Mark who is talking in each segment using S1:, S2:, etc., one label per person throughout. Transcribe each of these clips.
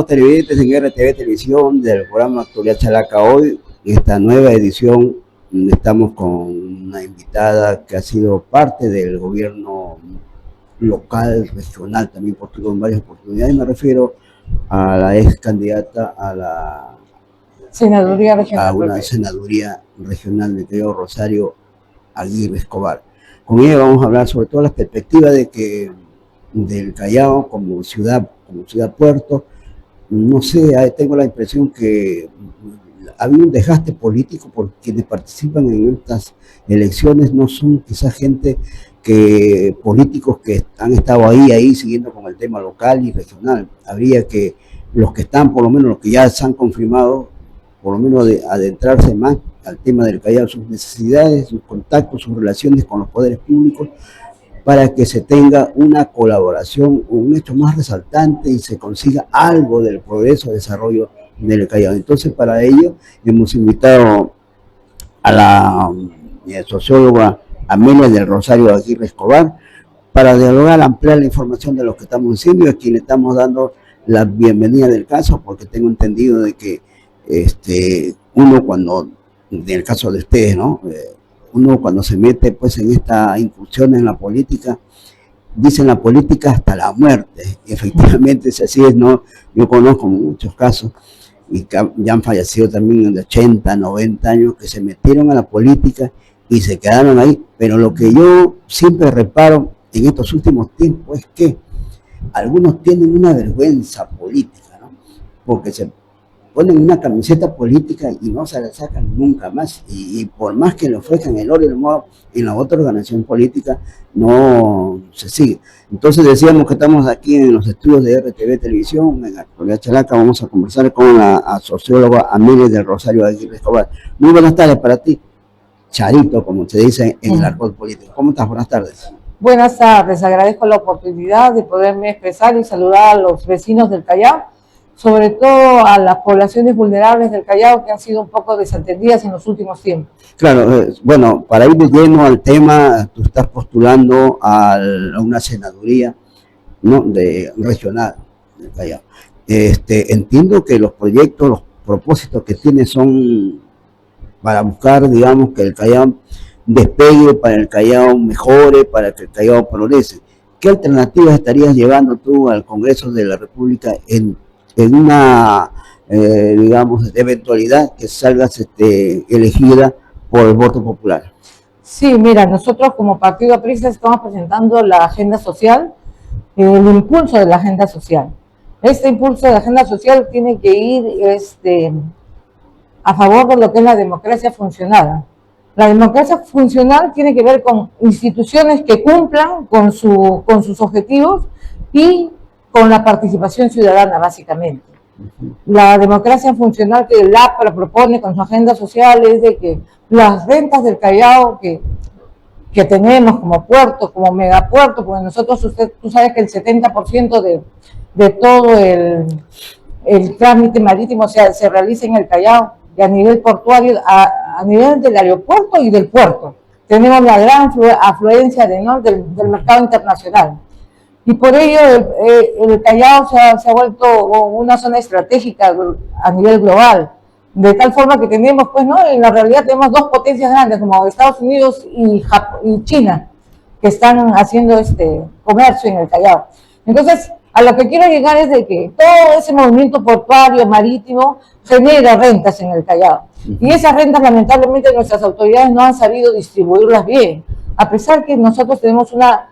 S1: Televidentes en RTV Televisión del programa Actualidad Chalaca. Hoy, en esta nueva edición, estamos con una invitada que ha sido parte del gobierno local, regional, también postuló en varias oportunidades. Me refiero a la ex candidata a la
S2: senaduría regional,
S1: a una senaduría regional de Callao, Rosario Aguirre Escobar. Con ella vamos a hablar sobre todo las perspectivas de que del Callao como ciudad puerto. No sé, tengo la impresión que había un desgaste político porque quienes participan en estas elecciones no son quizás políticos que han estado ahí siguiendo con el tema local y regional. Habría que los que están, por lo menos los que ya se han confirmado, por lo menos de adentrarse más al tema del Callao, sus necesidades, sus contactos, sus relaciones con los poderes públicos, para que se tenga una colaboración, un hecho más resaltante y se consiga algo del progreso, desarrollo del Callao. Entonces, para ello hemos invitado a la socióloga Amelia del Rosario Aguirre Escobar para dialogar, ampliar la información de lo que estamos haciendo y a quien le estamos dando la bienvenida del caso, porque tengo entendido de que uno cuando, en el caso de ustedes, ¿no? Uno cuando se mete pues en esta incursión en la política, dicen la política hasta la muerte, y efectivamente si así es, ¿no? Yo conozco muchos casos y que ya han fallecido también de 80, 90 años que se metieron a la política y se quedaron ahí, pero lo que yo siempre reparo en estos últimos tiempos es que algunos tienen una vergüenza política, ¿no? Porque se ponen una camiseta política y no se la sacan nunca más, y por más que le ofrezcan el oro y el moro en la otra organización política, no se sigue. Entonces decíamos que estamos aquí en los estudios de RTV Televisión, en la Actualidad Chalaca. Vamos a conversar con la socióloga Amelia del Rosario Aguirre Escobar. Muy buenas tardes para ti, Charito, como se dice en el argot político. ¿Cómo estás? Buenas tardes.
S2: Buenas tardes, agradezco la oportunidad de poderme expresar y saludar a los vecinos del Callao, sobre todo a las poblaciones vulnerables del Callao que han sido un poco desatendidas en los últimos tiempos.
S1: Claro, bueno, para ir de lleno al tema, tú estás postulando a una senaduría, ¿no?, regional del Callao. Entiendo que los proyectos, los propósitos que tienes son para buscar, digamos, que el Callao despegue, para el Callao mejore, para que el Callao progrese. ¿Qué alternativas estarías llevando tú al Congreso de la República en una, digamos, eventualidad que salgas elegida por el voto popular?
S2: Sí, mira, nosotros como Partido Aprista estamos presentando la agenda social, el impulso de la agenda social. Este impulso de la agenda social tiene que ir a favor de lo que es la democracia funcional. La democracia funcional tiene que ver con instituciones que cumplan con sus objetivos y con la participación ciudadana, básicamente. La democracia funcional que el APRA propone con su agenda social es de que las rentas del Callao que tenemos como puerto, como megapuerto, porque nosotros, tú sabes que el 70% de todo el trámite marítimo se realiza en el Callao, y a nivel portuario, a nivel del aeropuerto y del puerto. Tenemos la gran afluencia del mercado internacional. Y por ello el Callao se ha vuelto una zona estratégica a nivel global, de tal forma que tenemos, pues, ¿no?, en la realidad tenemos dos potencias grandes como Estados Unidos y China, que están haciendo comercio en el Callao. Entonces, a lo que quiero llegar es de que todo ese movimiento portuario, marítimo, genera rentas en el Callao. Y esas rentas, lamentablemente, nuestras autoridades no han sabido distribuirlas bien, a pesar que nosotros tenemos una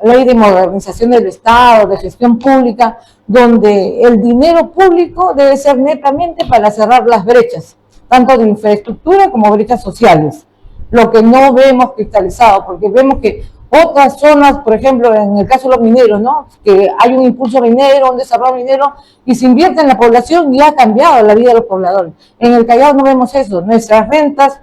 S2: ley de modernización del Estado, de gestión pública, donde el dinero público debe ser netamente para cerrar las brechas, tanto de infraestructura como brechas sociales. Lo que no vemos cristalizado, porque vemos que otras zonas, por ejemplo, en el caso de los mineros, ¿no?, que hay un impulso minero, un desarrollo minero, y se invierte en la población y ha cambiado la vida de los pobladores. En el Callao no vemos eso. Nuestras rentas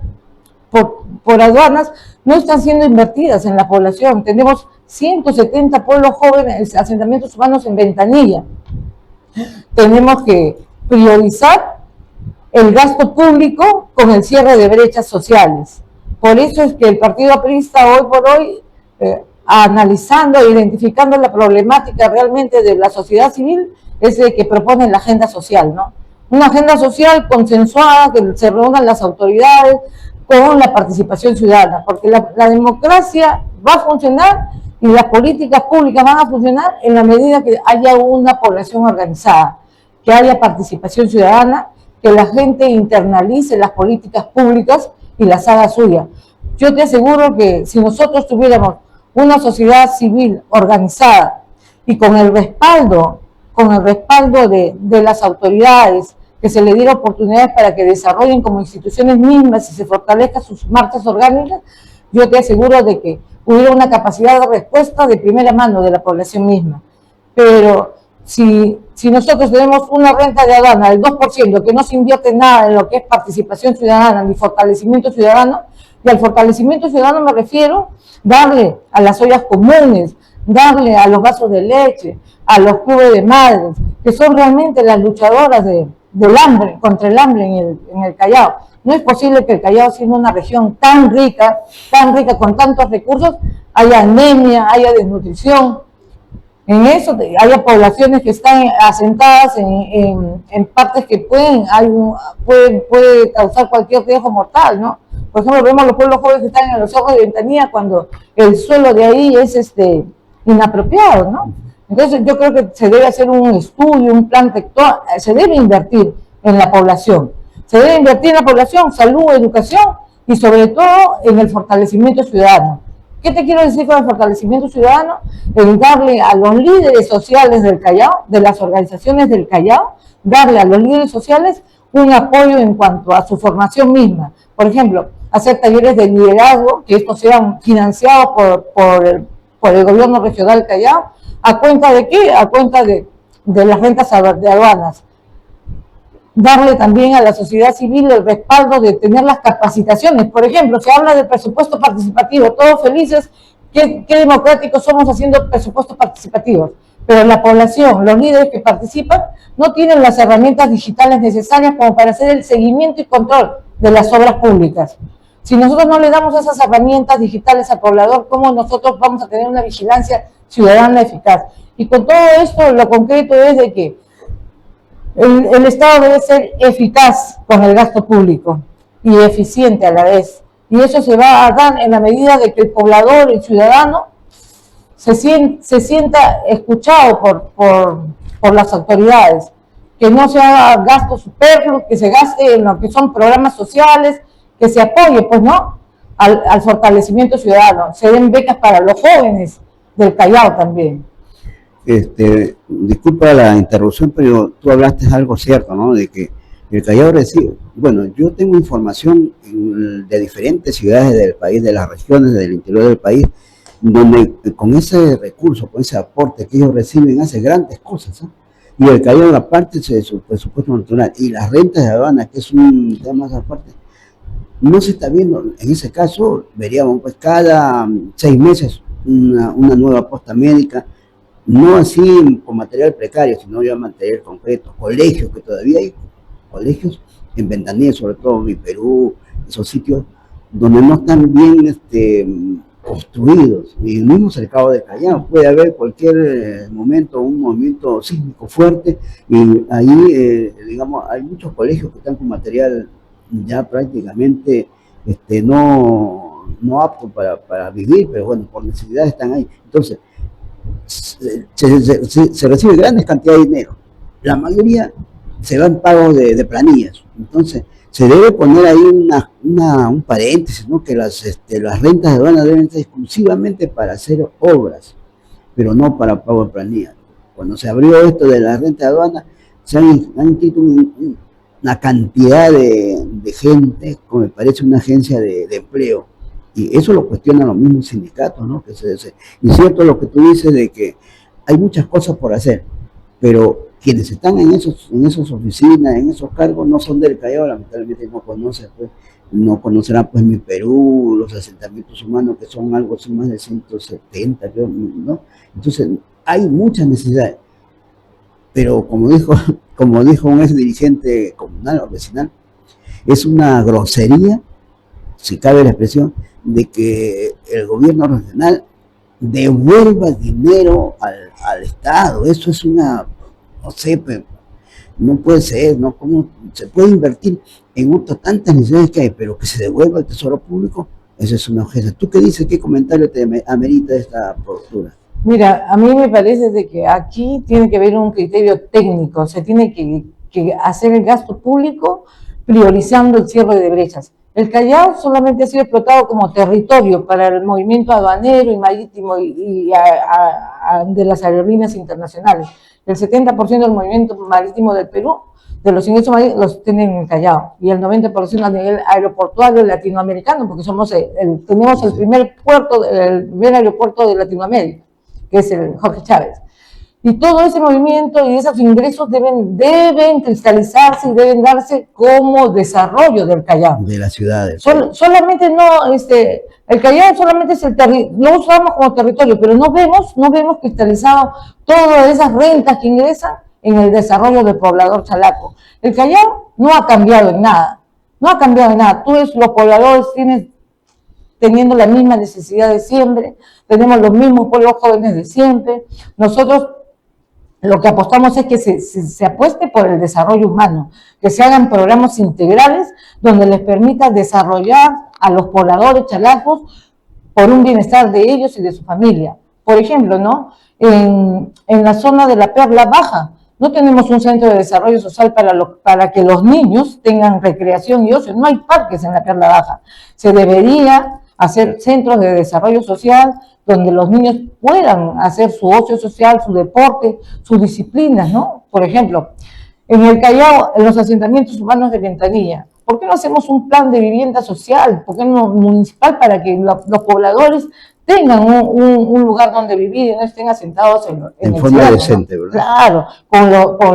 S2: por aduanas no están siendo invertidas en la población. Tenemos 170 pueblos jóvenes, asentamientos humanos en Ventanilla. Tenemos que priorizar el gasto público con el cierre de brechas sociales. Por eso es que el Partido Aprista hoy por hoy, analizando e identificando la problemática realmente de la sociedad civil, es el que propone la agenda social, ¿no? Una agenda social consensuada, que se reúnan las autoridades con la participación ciudadana, porque la democracia va a funcionar y las políticas públicas van a funcionar en la medida que haya una población organizada, que haya participación ciudadana, que la gente internalice las políticas públicas y las haga suyas. Yo te aseguro que si nosotros tuviéramos una sociedad civil organizada y con el respaldo de las autoridades, que se le diera oportunidades para que desarrollen como instituciones mismas y se fortalezcan sus marcas orgánicas, yo te aseguro de que hubiera una capacidad de respuesta de primera mano de la población misma. Pero si nosotros tenemos una renta de aduana del 2%, que no se invierte nada en lo que es participación ciudadana ni fortalecimiento ciudadano, y al fortalecimiento ciudadano me refiero darle a las ollas comunes, darle a los vasos de leche, a los clubes de madres, que son realmente las luchadoras del hambre, contra el hambre en el Callao. No es posible que el Callao, siendo una región tan rica, con tantos recursos, haya anemia, haya desnutrición. En eso haya poblaciones que están asentadas en partes que puede causar cualquier riesgo mortal, ¿no? Por ejemplo, vemos los pueblos jóvenes que están en los ojos de Ventanilla cuando el suelo de ahí es inapropiado, ¿no? Entonces yo creo que se debe hacer un estudio, un plan sector, se debe invertir en la población. Se debe invertir en la población, salud, educación y sobre todo en el fortalecimiento ciudadano. ¿Qué te quiero decir con el fortalecimiento ciudadano? En darle a los líderes sociales del Callao, de las organizaciones del Callao, darle a los líderes sociales un apoyo en cuanto a su formación misma. Por ejemplo, hacer talleres de liderazgo, que estos sean financiados por el gobierno regional del Callao. ¿A cuenta de qué? A cuenta de las rentas de aduanas. Darle también a la sociedad civil el respaldo de tener las capacitaciones. Por ejemplo, se habla del presupuesto participativo, todos felices, qué democráticos somos haciendo presupuestos participativos, pero la población, los líderes que participan, no tienen las herramientas digitales necesarias como para hacer el seguimiento y control de las obras públicas. Si nosotros no le damos esas herramientas digitales al poblador, ¿cómo nosotros vamos a tener una vigilancia ciudadana eficaz? Y con todo esto, lo concreto es de que el Estado debe ser eficaz con el gasto público y eficiente a la vez. Y eso se va a dar en la medida de que el poblador, el ciudadano, se sienta escuchado por las autoridades, que no se haga gasto superfluo, que se gaste en lo que son programas sociales, que se apoye, pues, ¿no?, al fortalecimiento ciudadano. Se den becas para los jóvenes del Callao también.
S1: Disculpa la interrupción, pero tú hablaste algo cierto, ¿no? De que el Callao recibe, bueno, yo tengo información de diferentes ciudades del país, de las regiones del interior del país, donde con ese recurso, con ese aporte que ellos reciben, hace grandes cosas, ¿eh? Y el Callao, aparte de su presupuesto natural y las rentas de aduana, que es un tema más aparte, no se está viendo. En ese caso, veríamos pues cada 6 meses una nueva posta médica, no así con material precario, sino ya material concreto, colegios, que todavía hay colegios en Ventanilla, sobre todo en Perú, esos sitios donde no están bien construidos, y el mismo cercado de Callao, puede haber cualquier momento, un movimiento sísmico fuerte, y ahí, digamos, hay muchos colegios que están con material ya prácticamente no apto para vivir, pero bueno, por necesidad están ahí. Entonces, se recibe grandes cantidades de dinero, la mayoría se va en pago de planillas. Entonces se debe poner ahí un paréntesis, ¿no?, que las rentas de aduana deben ser exclusivamente para hacer obras, pero no para pago de planillas. Cuando se abrió esto de la renta de aduana, se han inscrito una cantidad de gente, como me parece una agencia de empleo. Y eso lo cuestionan los mismos sindicatos, ¿no? Y cierto lo que tú dices de que hay muchas cosas por hacer, pero quienes están en esas oficinas, en esos cargos, no son del Callao, lamentablemente no conocerán pues mi Perú, los asentamientos humanos, que son algo así más de 170, creo, ¿no? Entonces hay muchas necesidades, pero como dijo un ex dirigente comunal o vecinal, es una grosería, si cabe la expresión, de que el gobierno regional devuelva dinero al Estado. Eso es una no sé, pero no puede ser, ¿no? ¿Cómo se puede invertir en tantas necesidades que hay, pero que se devuelva al tesoro público? Esa es una objeción. ¿Tú qué dices? ¿Qué comentario te amerita esta postura?
S2: Mira, a mí me parece de que aquí tiene que haber un criterio técnico, se tiene que hacer el gasto público priorizando el cierre de brechas. El Callao solamente ha sido explotado como territorio para el movimiento aduanero y marítimo de las aerolíneas internacionales. El 70% del movimiento marítimo del Perú, de los ingresos marítimos, los tienen en el Callao, y el 90% a nivel aeroportuario latinoamericano, porque tenemos el primer aeropuerto de Latinoamérica, que es el Jorge Chávez. Y todo ese movimiento y esos ingresos deben cristalizarse y deben darse como desarrollo del Callao.
S1: De las ciudades.
S2: Solamente no, el Callao solamente es lo usamos como territorio, pero no vemos cristalizado todas esas rentas que ingresan en el desarrollo del poblador chalaco. El Callao no ha cambiado en nada, Tú ves, los pobladores teniendo la misma necesidad de siempre, tenemos los mismos pueblos jóvenes de siempre. Nosotros lo que apostamos es que se apueste por el desarrollo humano, que se hagan programas integrales donde les permita desarrollar a los pobladores chalacos por un bienestar de ellos y de su familia. Por ejemplo, ¿no? En la zona de la Perla Baja no tenemos un centro de desarrollo social para que los niños tengan recreación y ocio. No hay parques en la Perla Baja. Se debería hacer centros de desarrollo social donde los niños puedan hacer su ocio social, su deporte, sus disciplinas, ¿no? Por ejemplo, en el Callao, en los asentamientos urbanos de Ventanilla, ¿por qué no hacemos un plan de vivienda social? ¿Por qué no municipal para que los pobladores tengan un lugar donde vivir y no estén asentados en
S1: forma
S2: ciudad,
S1: decente, ¿no?
S2: ¿verdad? Claro,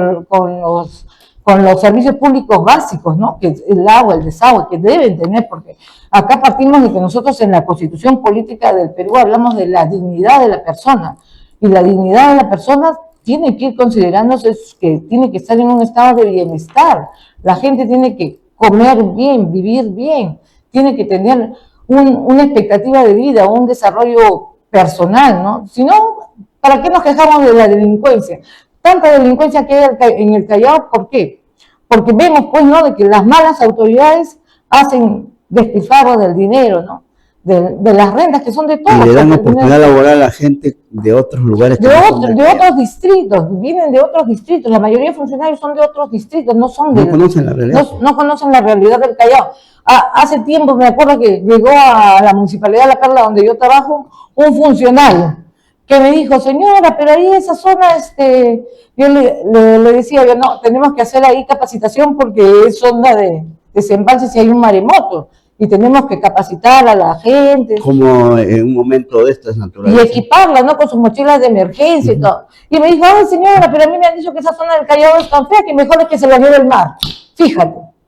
S2: con los servicios públicos básicos, ¿no? Que es el agua, el desagüe, que deben tener, porque acá partimos de que nosotros en la Constitución Política del Perú hablamos de la dignidad de la persona, y la dignidad de la persona tiene que ir considerándose que tiene que estar en un estado de bienestar. La gente tiene que comer bien, vivir bien, tiene que tener una expectativa de vida, un desarrollo personal, ¿no? Si no, ¿para qué nos quejamos de la delincuencia? Tanta delincuencia que hay en el Callao, ¿por qué? Porque vemos, pues, ¿no?, de que las malas autoridades hacen despilfarro del dinero, ¿no? De las rentas que son de todos.
S1: Y le dan oportunidad laboral a la gente de otros lugares.
S2: De otros distritos, vienen de otros distritos. La mayoría de funcionarios son de otros distritos, no conocen la realidad. No conocen la realidad del Callao. Hace tiempo me acuerdo que llegó a la Municipalidad de La Perla, donde yo trabajo, un funcionario que me dijo: señora, pero ahí esa zona, yo le decía, no, tenemos que hacer ahí capacitación porque es zona de desembalse si hay un maremoto. Y tenemos que capacitar a la gente.
S1: Como en un momento de estas naturalezas.
S2: Y equiparla, ¿no? Con sus mochilas de emergencia y todo. Y me dijo: ay, señora, pero a mí me han dicho que esa zona del Callao es tan fea que mejor es que se la lleve el mar.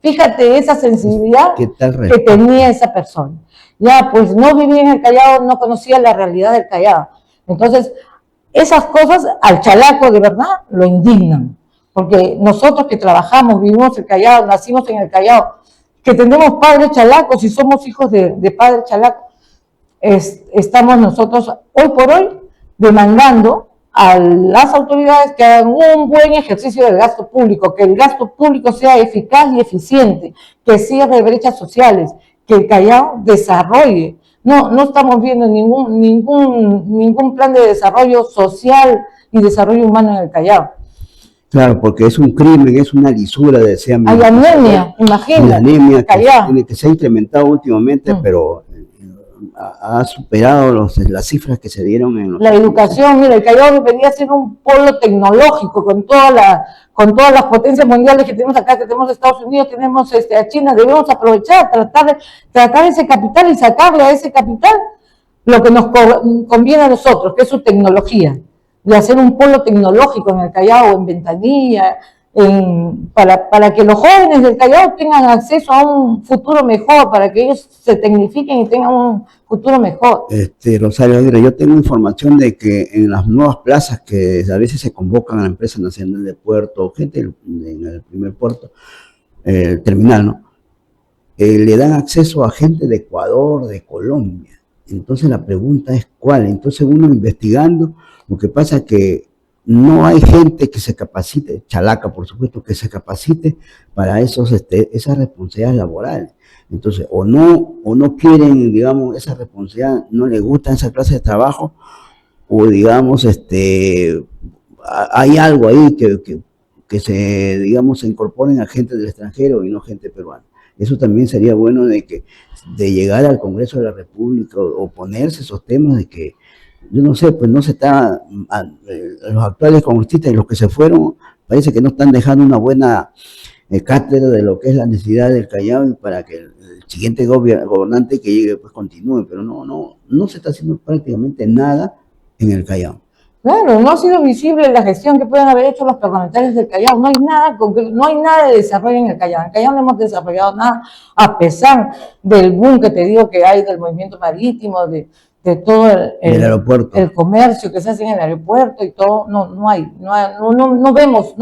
S2: Fíjate esa sensibilidad que tenía esa persona. Ya, pues no vivía en el Callao, no conocía la realidad del Callao. Entonces, esas cosas al chalaco de verdad lo indignan. Porque nosotros que trabajamos, vivimos en el Callao, nacimos en el Callao, que tenemos padres chalacos y somos hijos de padres chalacos, estamos nosotros hoy por hoy demandando a las autoridades que hagan un buen ejercicio del gasto público, que el gasto público sea eficaz y eficiente, que cierre brechas sociales, que el Callao desarrolle. No estamos viendo ningún plan de desarrollo social y desarrollo humano en el Callao.
S1: Claro, porque es un crimen, es una lisura de ese ambiente.
S2: Hay anemia, imagínate.
S1: La anemia que se ha incrementado últimamente, pero ha superado las cifras que se dieron en
S2: la educación. Mira, el Callao debería ser un polo tecnológico con todas las potencias mundiales que tenemos acá, que tenemos Estados Unidos, tenemos a China. Debemos aprovechar, tratar ese capital y sacarle a ese capital lo que nos conviene a nosotros, que es su tecnología. De hacer un polo tecnológico en el Callao, en Ventanilla, para que los jóvenes del Callao tengan acceso a un futuro mejor, para que ellos se tecnifiquen y tengan un futuro mejor.
S1: Rosario Aguirre, yo tengo información de que en las nuevas plazas que a veces se convocan a la empresa nacional de puerto, gente en el primer puerto, el terminal, ¿no? Le dan acceso a gente de Ecuador, de Colombia. Entonces la pregunta es ¿cuál? Entonces uno investigando, lo que pasa es que no hay gente que se capacite, chalaca por supuesto, que se capacite para esas responsabilidades laborales. Entonces, o no quieren, digamos, esa responsabilidad, no les gusta esa clase de trabajo, o digamos, hay algo ahí que se, digamos, se incorporen a gente del extranjero y no gente peruana. Eso también sería bueno de llegar al Congreso de la República o ponerse esos temas de que, yo no sé, pues no se está, los actuales congresistas y los que se fueron, parece que no están dejando una buena cátedra de lo que es la necesidad del Callao y para que el siguiente gobernante que llegue pues continúe, pero no se está haciendo prácticamente nada en el Callao.
S2: Claro, no ha sido visible la gestión que pueden haber hecho los parlamentarios del Callao. No hay nada concreto, no hay nada de desarrollo en el Callao. En el Callao no hemos desarrollado nada, a pesar del boom que te digo que hay del movimiento marítimo, de todo el comercio que se hace en el aeropuerto y todo. No vemos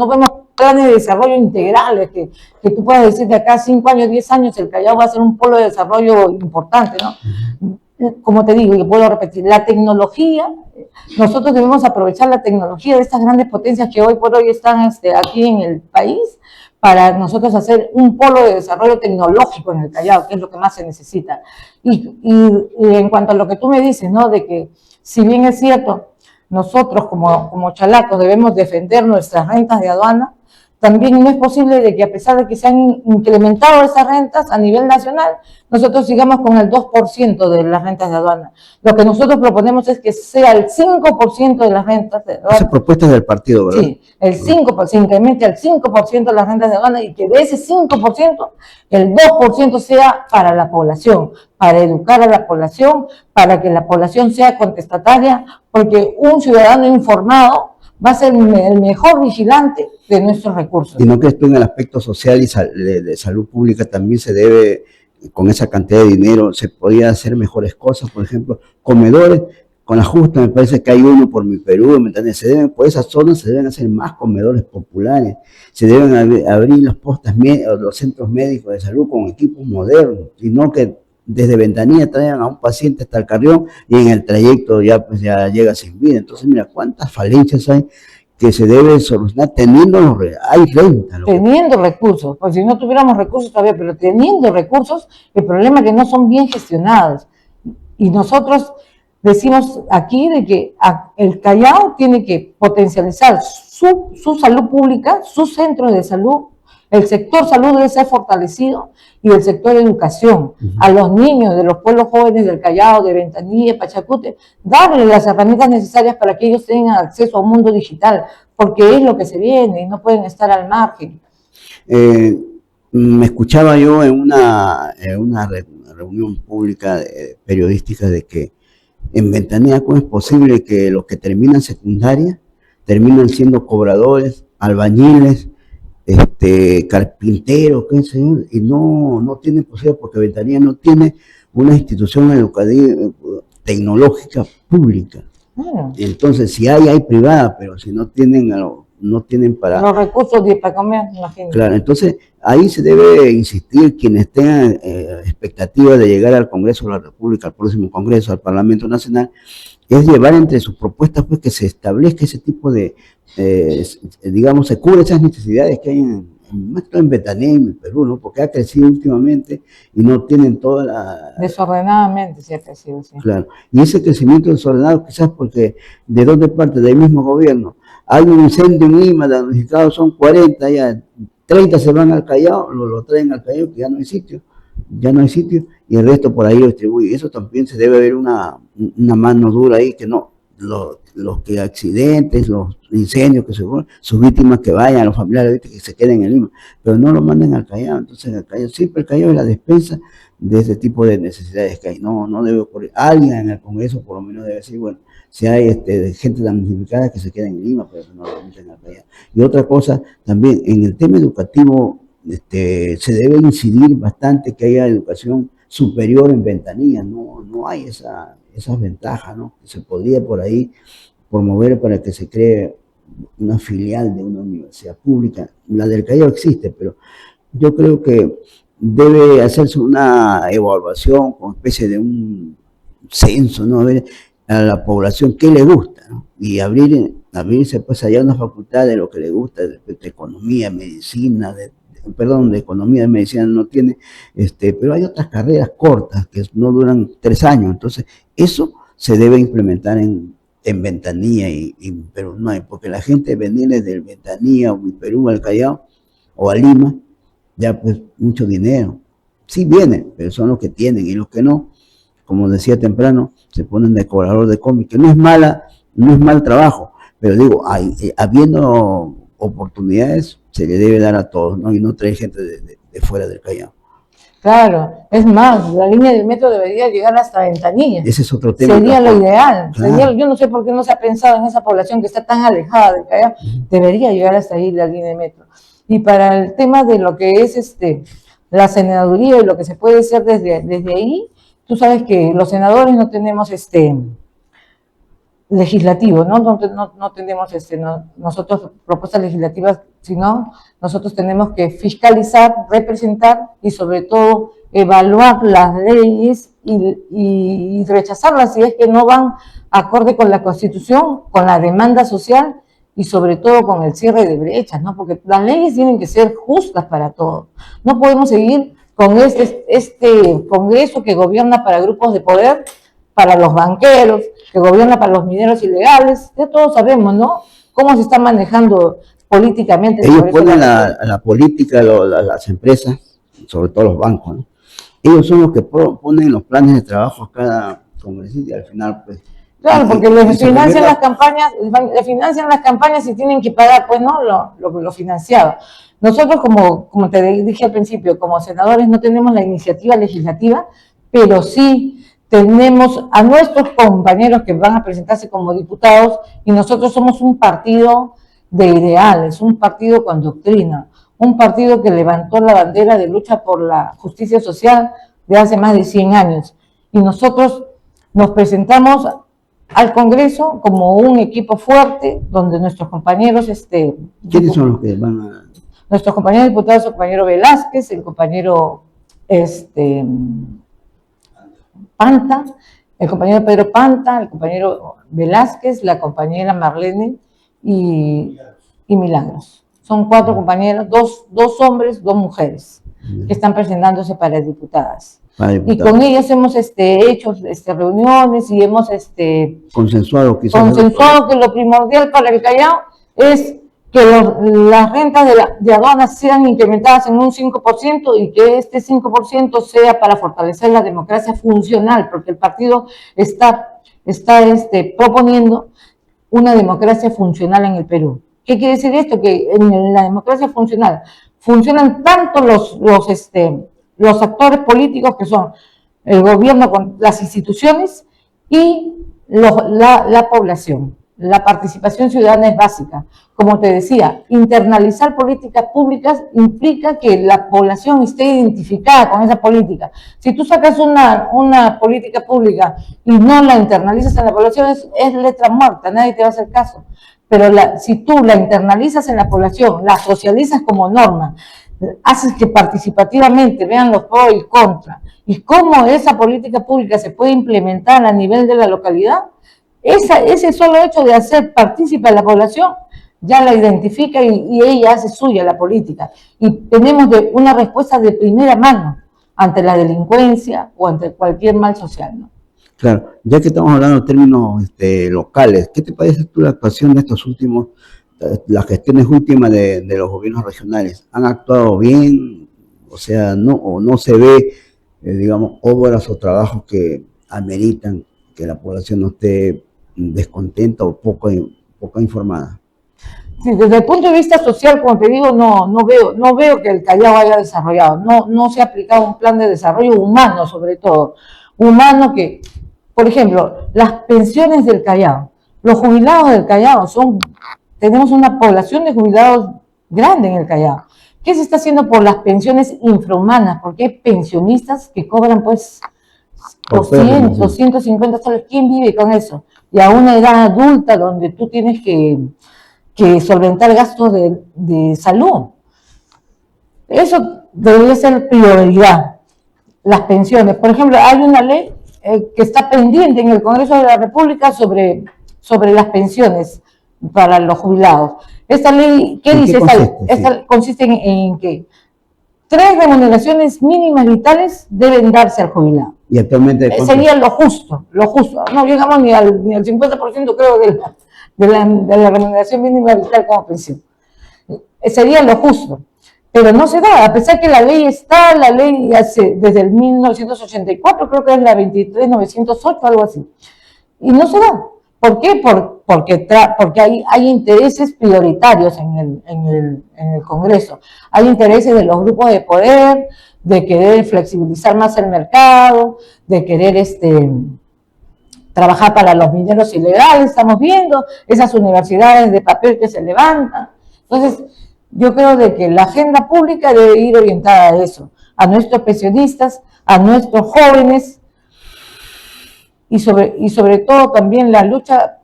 S2: planes de desarrollo integrales que tú puedas decir de acá a 5 años, 10 años, el Callao va a ser un polo de desarrollo importante, ¿no? Como te digo, y puedo repetir, la tecnología, nosotros debemos aprovechar la tecnología de estas grandes potencias que hoy por hoy están aquí en el país para nosotros hacer un polo de desarrollo tecnológico en el Callao, que es lo que más se necesita. Y en cuanto a lo que tú me dices, ¿no? De que si bien es cierto, nosotros como chalacos debemos defender nuestras rentas de aduana, también no es posible de que a pesar de que se han incrementado esas rentas a nivel nacional, nosotros sigamos con el 2% de las rentas de aduana. Lo que nosotros proponemos es que sea el 5% de las rentas de aduana.
S1: Esa propuesta es del partido, ¿verdad?
S2: Sí, el 5%, se incremente al 5% de las rentas de aduana y que de ese 5%, el 2% sea para la población, para educar a la población, para que la población sea contestataria, porque un ciudadano informado va a ser el mejor vigilante de nuestros recursos.
S1: Y no que esto en el aspecto social y de salud pública también se debe, con esa cantidad de dinero, se podía hacer mejores cosas, por ejemplo, comedores, con la justa me parece que hay uno por mi Perú, ¿me entiendes? Por esas zonas se deben hacer más comedores populares, se deben abrir los centros médicos de salud con equipos modernos, y no que desde Ventanilla traigan a un paciente hasta el Carrión y en el trayecto ya llega sin vida. Entonces, mira, cuántas falencias hay que se debe solucionar teniendo hay renta.
S2: Teniendo recursos, pues si no tuviéramos recursos todavía, pero teniendo recursos, el problema es que no son bien gestionados. Y nosotros decimos aquí de que el Callao tiene que potencializar su salud pública, sus centros de salud. El sector salud debe ser fortalecido y el sector educación. A los niños de los pueblos jóvenes del Callao, de Ventanilla, Pachacute, darles las herramientas necesarias para que ellos tengan acceso a un mundo digital, porque es lo que se viene y no pueden estar al margen.
S1: Me escuchaba yo en una reunión pública periodística de que en Ventanilla, ¿cómo es posible que los que terminan secundaria terminan siendo cobradores, albañiles, carpinteros, qué sé yo, y no tienen posibilidad porque Ventanilla no tiene una institución educativa tecnológica pública? Entonces, si hay privada, pero si no tienen para
S2: los recursos para comer, imagínate.
S1: Claro, entonces ahí se debe insistir quienes tengan expectativas de llegar al Congreso de la República, al próximo Congreso, al Parlamento Nacional, es llevar entre sus propuestas pues que se establezca ese tipo de, digamos, se cubre esas necesidades que hay en Ventanilla y en Perú, ¿no? Porque ha crecido últimamente y no tienen toda la...
S2: Desordenadamente se ha crecido, sí.
S1: Claro, y ese crecimiento desordenado quizás porque ¿de dónde parte? Del mismo gobierno. Hay un incendio en Lima, damnificados son 40, ya 30 se van al Callao, lo traen al Callao, que ya no hay sitio, y el resto por ahí lo distribuye. Eso también se debe ver una mano dura ahí, que no, los que accidentes, los incendios, que sus víctimas que vayan, los familiares que se queden en Lima, pero no lo manden al Callao. Entonces siempre el Callao es la despensa de ese tipo de necesidades que hay. No debe ocurrir. Alguien en el Congreso por lo menos debe decir, bueno, si hay gente damnificada que se queda en Lima, pero no lo meten al Callao. Y otra cosa, también en el tema educativo, se debe incidir bastante que haya educación superior en Ventanilla. No hay esas ventajas, ¿no? Se podría por ahí promover para que se cree una filial de una universidad pública. La del Callao existe, pero yo creo que debe hacerse una evaluación con especie de un censo, ¿no? A ver a la población qué le gusta. ¿no? Y abrirse pues allá una facultad de lo que le gusta, de economía, medicina, de economía, de medicina no tiene, pero hay otras carreras cortas que no duran 3 años, entonces eso se debe implementar en Ventanilla y Perú no hay, porque la gente venir desde el Ventanilla o Perú al Callao o a Lima, ya pues mucho dinero, sí vienen, pero son los que tienen y los que no, como decía temprano, se ponen de cobrador de cómic, que no es mal trabajo, pero digo, habiendo oportunidades, se le debe dar a todos, ¿no? Y no traer gente de fuera del Callao.
S2: Claro, es más, la línea del metro debería llegar hasta Ventanilla.
S1: Ese es otro tema.
S2: Sería lo ideal.
S1: Claro.
S2: Yo no sé por qué no se ha pensado en esa población que está tan alejada del Callao. Debería llegar hasta ahí la línea de metro. Y para el tema de lo que es la senaduría y lo que se puede hacer desde ahí, tú sabes que los senadores no tenemos legislativo, ¿no? No tenemos nosotros propuestas legislativas, sino nosotros tenemos que fiscalizar, representar y sobre todo evaluar las leyes y rechazarlas si es que no van acorde con la Constitución, con la demanda social y sobre todo con el cierre de brechas, ¿no? Porque las leyes tienen que ser justas para todos. No podemos seguir con este Congreso que gobierna para grupos de poder, para los banqueros, que gobierna para los mineros ilegales. Ya todos sabemos, ¿no? Cómo se está manejando políticamente.
S1: Ellos ponen la política, las empresas, sobre todo los bancos, ¿no? Ellos son los que ponen los planes de trabajo a cada congresista y al final, pues...
S2: Claro, porque les financian las campañas y tienen que pagar, pues, ¿no? Lo financiado. Nosotros, como te dije al principio, como senadores no tenemos la iniciativa legislativa, pero sí tenemos a nuestros compañeros que van a presentarse como diputados y nosotros somos un partido de ideales, un partido con doctrina, un partido que levantó la bandera de lucha por la justicia social de hace más de 100 años. Y nosotros nos presentamos al Congreso como un equipo fuerte, donde nuestros compañeros...
S1: ¿Quiénes son los que van a...?
S2: Nuestros compañeros diputados, el compañero Velázquez, el compañero Panta, el compañero Pedro Panta, el compañero Velázquez, la compañera Marlene y Milagros. Son 4 compañeros, 2 hombres, 2 mujeres, que están presentándose para diputadas. Y con ellas hemos hecho reuniones y hemos
S1: consensuado
S2: que lo primordial para el Callao es que las rentas de aduanas sean incrementadas en un 5% y que este 5% sea para fortalecer la democracia funcional, porque el partido está proponiendo una democracia funcional en el Perú. ¿Qué quiere decir esto? Que en la democracia funcional funcionan tanto los actores políticos que son el gobierno con las instituciones y la población. La participación ciudadana es básica. Como te decía, internalizar políticas públicas implica que la población esté identificada con esa política. Si tú sacas una política pública y no la internalizas en la población, es letra muerta, nadie te va a hacer caso. Pero si tú la internalizas en la población, la socializas como norma, haces que participativamente vean los pros y contras, y cómo esa política pública se puede implementar a nivel de la localidad, ese solo hecho de hacer partícipe a la población ya la identifica y ella hace suya la política. Y tenemos una respuesta de primera mano ante la delincuencia o ante cualquier mal social, ¿no?
S1: Claro, ya que estamos hablando de términos locales, ¿qué te parece tú la actuación de estos últimos, las gestiones últimas de los gobiernos regionales? ¿Han actuado bien? O sea, no se ve, digamos, obras o trabajos que ameritan que la población no esté descontenta o poco informada.
S2: Sí, desde el punto de vista social, como te digo, no veo que el Callao haya desarrollado, no se ha aplicado un plan de desarrollo humano, sobre todo, humano que, por ejemplo, las pensiones del Callao, los jubilados del Callao, tenemos una población de jubilados grande en el Callao. ¿Qué se está haciendo por las pensiones infrahumanas? Porque hay pensionistas que cobran pues 200, 150 soles. ¿Quién vive con eso? Y a una edad adulta donde tú tienes que solventar gastos de salud. Eso debería ser prioridad. Las pensiones. Por ejemplo, hay una ley que está pendiente en el Congreso de la República sobre sobre las pensiones para los jubilados. Esta ley, ¿qué dice? Esta consiste en que 3 remuneraciones mínimas vitales deben darse al jubilado.
S1: Y actualmente
S2: sería lo justo. No llegamos ni al 50% creo de la remuneración mínima vital como pensión. Sería lo justo. Pero no se da, a pesar que la ley está, la ley desde el 1984, creo que es la 23.908, algo así. Y no se da. ¿Por qué? Porque hay intereses prioritarios en el Congreso. Hay intereses de los grupos de poder, de querer flexibilizar más el mercado, de querer trabajar para los mineros ilegales, estamos viendo, esas universidades de papel que se levantan. Entonces, yo creo de que la agenda pública debe ir orientada a eso, a nuestros pensionistas, a nuestros jóvenes y sobre todo también la lucha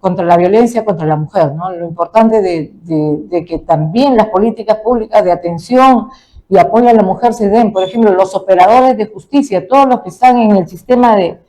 S2: contra la violencia contra la mujer, ¿no? Lo importante de que también las políticas públicas de atención y apoyo a la mujer se den. Por ejemplo, los operadores de justicia, todos los que están en el sistema de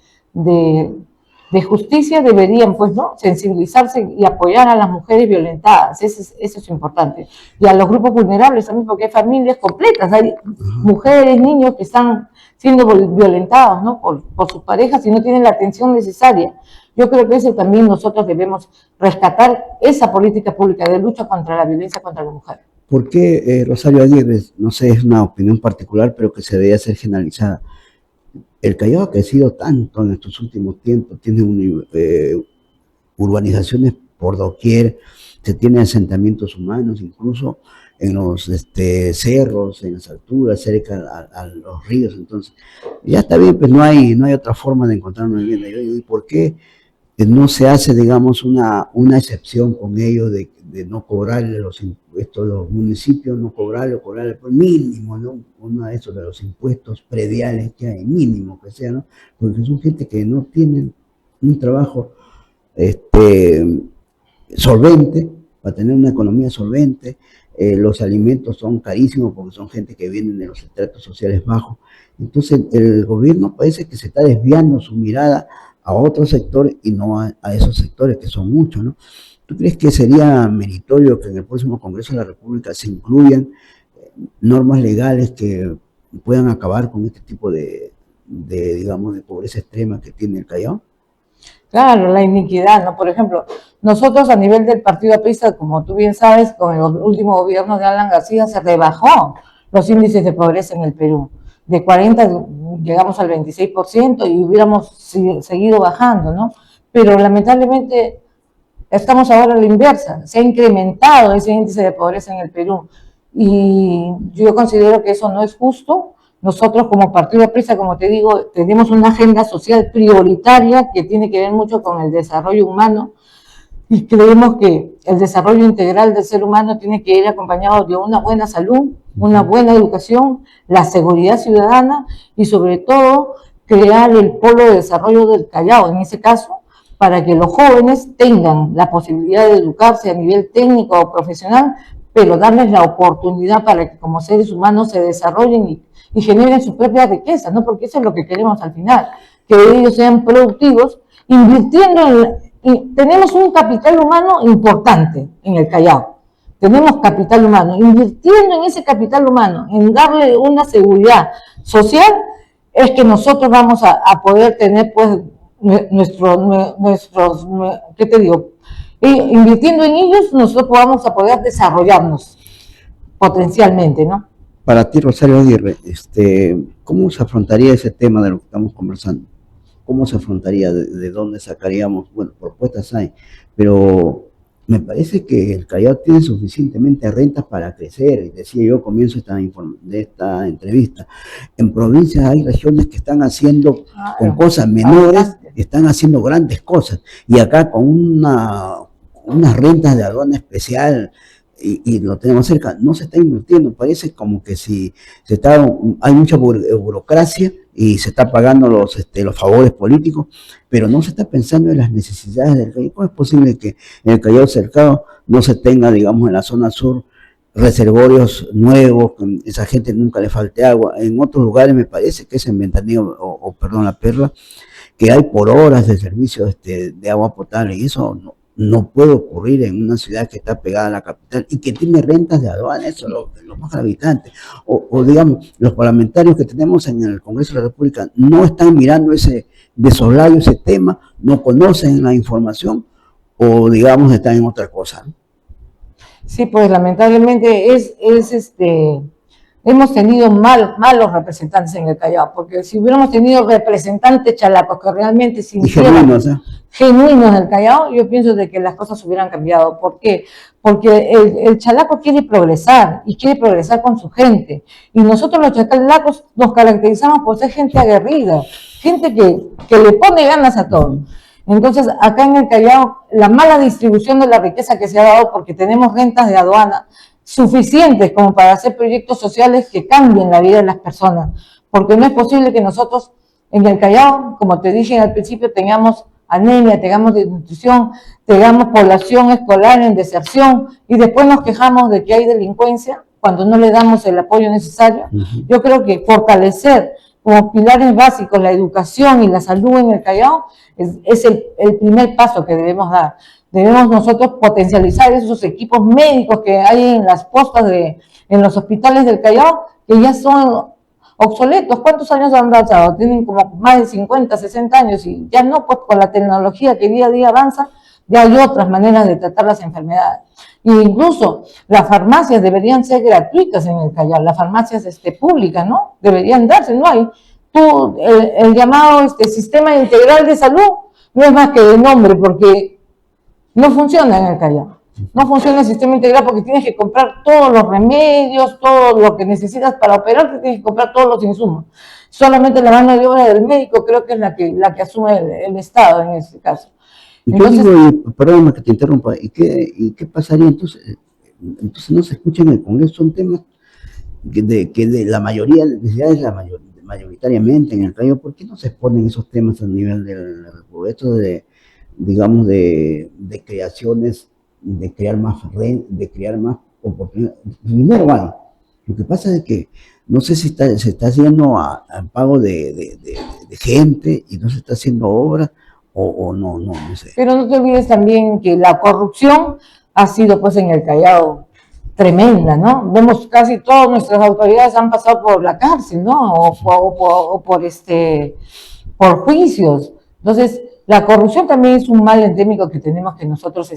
S2: justicia deberían, pues, ¿no?, sensibilizarse y apoyar a las mujeres violentadas. Eso es importante. Y a los grupos vulnerables también, porque hay familias completas, hay mujeres, niños que están siendo violentados, ¿no?, por sus parejas y no tienen la atención necesaria. Yo creo que eso también nosotros debemos rescatar, esa política pública de lucha contra la violencia contra la mujer.
S1: ¿Por qué, Rosario Aguirre, no sé, es una opinión particular, pero que se debe hacer generalizada? El Callao ha crecido tanto en estos últimos tiempos, tiene urbanizaciones por doquier, se tienen asentamientos humanos, incluso en los cerros, en las alturas, cerca a los ríos. Entonces, ya está bien, pues no hay otra forma de encontrar una vivienda. ¿Y por qué no se hace, digamos, una excepción con ellos de no cobrarle los impuestos a los municipios, no cobrarle por mínimo, ¿no? Uno de esos de los impuestos prediales que hay, mínimo que sea, ¿no? Porque son gente que no tienen un trabajo solvente, para tener una economía solvente. Los alimentos son carísimos porque son gente que viene de los estratos sociales bajos. Entonces el gobierno parece que se está desviando su mirada a otros sectores y no a esos sectores que son muchos, ¿no? ¿Tú crees que sería meritorio que en el próximo Congreso de la República se incluyan normas legales que puedan acabar con este tipo digamos, de pobreza extrema que tiene el Callao?
S2: Claro, la iniquidad, ¿no? Por ejemplo, nosotros a nivel del Partido Aprista, como tú bien sabes, con el último gobierno de Alan García se rebajó los índices de pobreza en el Perú. De 40 llegamos al 26% y hubiéramos seguido bajando, ¿no? Pero lamentablemente estamos ahora a la inversa, se ha incrementado ese índice de pobreza en el Perú y yo considero que eso no es justo. Nosotros como Partido Aprista, como te digo, tenemos una agenda social prioritaria que tiene que ver mucho con el desarrollo humano y creemos que el desarrollo integral del ser humano tiene que ir acompañado de una buena salud, una buena educación, la seguridad ciudadana y sobre todo crear el polo de desarrollo del Callao, en ese caso, para que los jóvenes tengan la posibilidad de educarse a nivel técnico o profesional, pero darles la oportunidad para que como seres humanos se desarrollen y generen su propia riqueza, ¿no? Porque eso es lo que queremos al final, que ellos sean productivos, invirtiendo tenemos un capital humano importante en el Callao, tenemos capital humano, invirtiendo en ese capital humano, en darle una seguridad social, es que nosotros vamos a poder tener, pues, nuestros, ¿qué te digo? Invirtiendo en ellos, nosotros vamos a poder desarrollarnos potencialmente, ¿no?
S1: Para ti, Rosario Aguirre, ¿cómo se afrontaría ese tema de lo que estamos conversando? ¿Cómo se afrontaría? ¿De dónde sacaríamos? Bueno, propuestas hay, pero me parece que el Callao tiene suficientemente rentas para crecer. Y decía yo al comienzo de esta entrevista, en provincias hay regiones que están haciendo con cosas menores, están haciendo grandes cosas, y acá con unas rentas de aduana especial, y lo tenemos cerca, no se está invirtiendo. Parece como que hay mucha burocracia y se está pagando los favores políticos, pero no se está pensando en las necesidades del Callao. ¿Cómo es posible que en el Callao cercado no se tenga, digamos, en la zona sur, reservorios nuevos, que esa gente nunca le falte agua? En otros lugares me parece que es en Ventanilla, perdón, La Perla, que hay por horas de servicio de agua potable, y eso no puede ocurrir en una ciudad que está pegada a la capital y que tiene rentas de aduana, eso es lo más gravitante. O digamos, los parlamentarios que tenemos en el Congreso de la República no están mirando de soslayo ese tema, no conocen la información, o digamos están en otra cosa, ¿no?
S2: Sí, pues lamentablemente hemos tenido malos representantes en el Callao, porque si hubiéramos tenido representantes chalacos que realmente sintieran genuinos del Callao, yo pienso de que las cosas hubieran cambiado. ¿Por qué? Porque el chalaco quiere progresar y quiere progresar con su gente. Y nosotros los chalacos nos caracterizamos por ser gente aguerrida, gente que le pone ganas a todo. Entonces, acá en el Callao, la mala distribución de la riqueza que se ha dado porque tenemos rentas de aduana suficientes como para hacer proyectos sociales que cambien la vida de las personas. Porque no es posible que nosotros en el Callao, como te dije al principio, tengamos anemia, tengamos desnutrición, tengamos población escolar en deserción y después nos quejamos de que hay delincuencia cuando no le damos el apoyo necesario. Yo creo que fortalecer como pilares básicos la educación y la salud en el Callao es el primer paso que debemos dar. Debemos nosotros potencializar esos equipos médicos que hay en las postas en los hospitales del Callao, que ya son obsoletos. ¿Cuántos años han pasado? Tienen como más de 50, 60 años y ya no, pues con la tecnología que día a día avanza, ya hay otras maneras de tratar las enfermedades. E incluso las farmacias deberían ser gratuitas en el Callao, las farmacias públicas, ¿no? Deberían darse, no hay. El llamado sistema integral de salud no es más que de nombre, porque no funciona en el Callao. No funciona el sistema integral porque tienes que comprar todos los remedios, todo lo que necesitas para operarte, tienes que comprar todos los insumos. Solamente la mano de obra del médico creo que es la que asume el Estado en este caso.
S1: Entonces, perdóname que te interrumpa, ¿y qué pasaría entonces? Entonces no se escucha en el Congreso, son temas que de la mayoría de necesidades, mayoritariamente en el Callao. ¿Por qué no se exponen esos temas a nivel del Congreso digamos, de creaciones, de crear más oportunidades? Dinero hay. Lo que pasa es que no sé si se está haciendo a pago de gente y no se está haciendo obras, o no sé.
S2: Pero no te olvides también que la corrupción ha sido pues en el Callao tremenda, ¿no? Vemos casi todas nuestras autoridades han pasado por la cárcel, ¿no? O por juicios. Entonces, la corrupción también es un mal endémico que tenemos que nosotros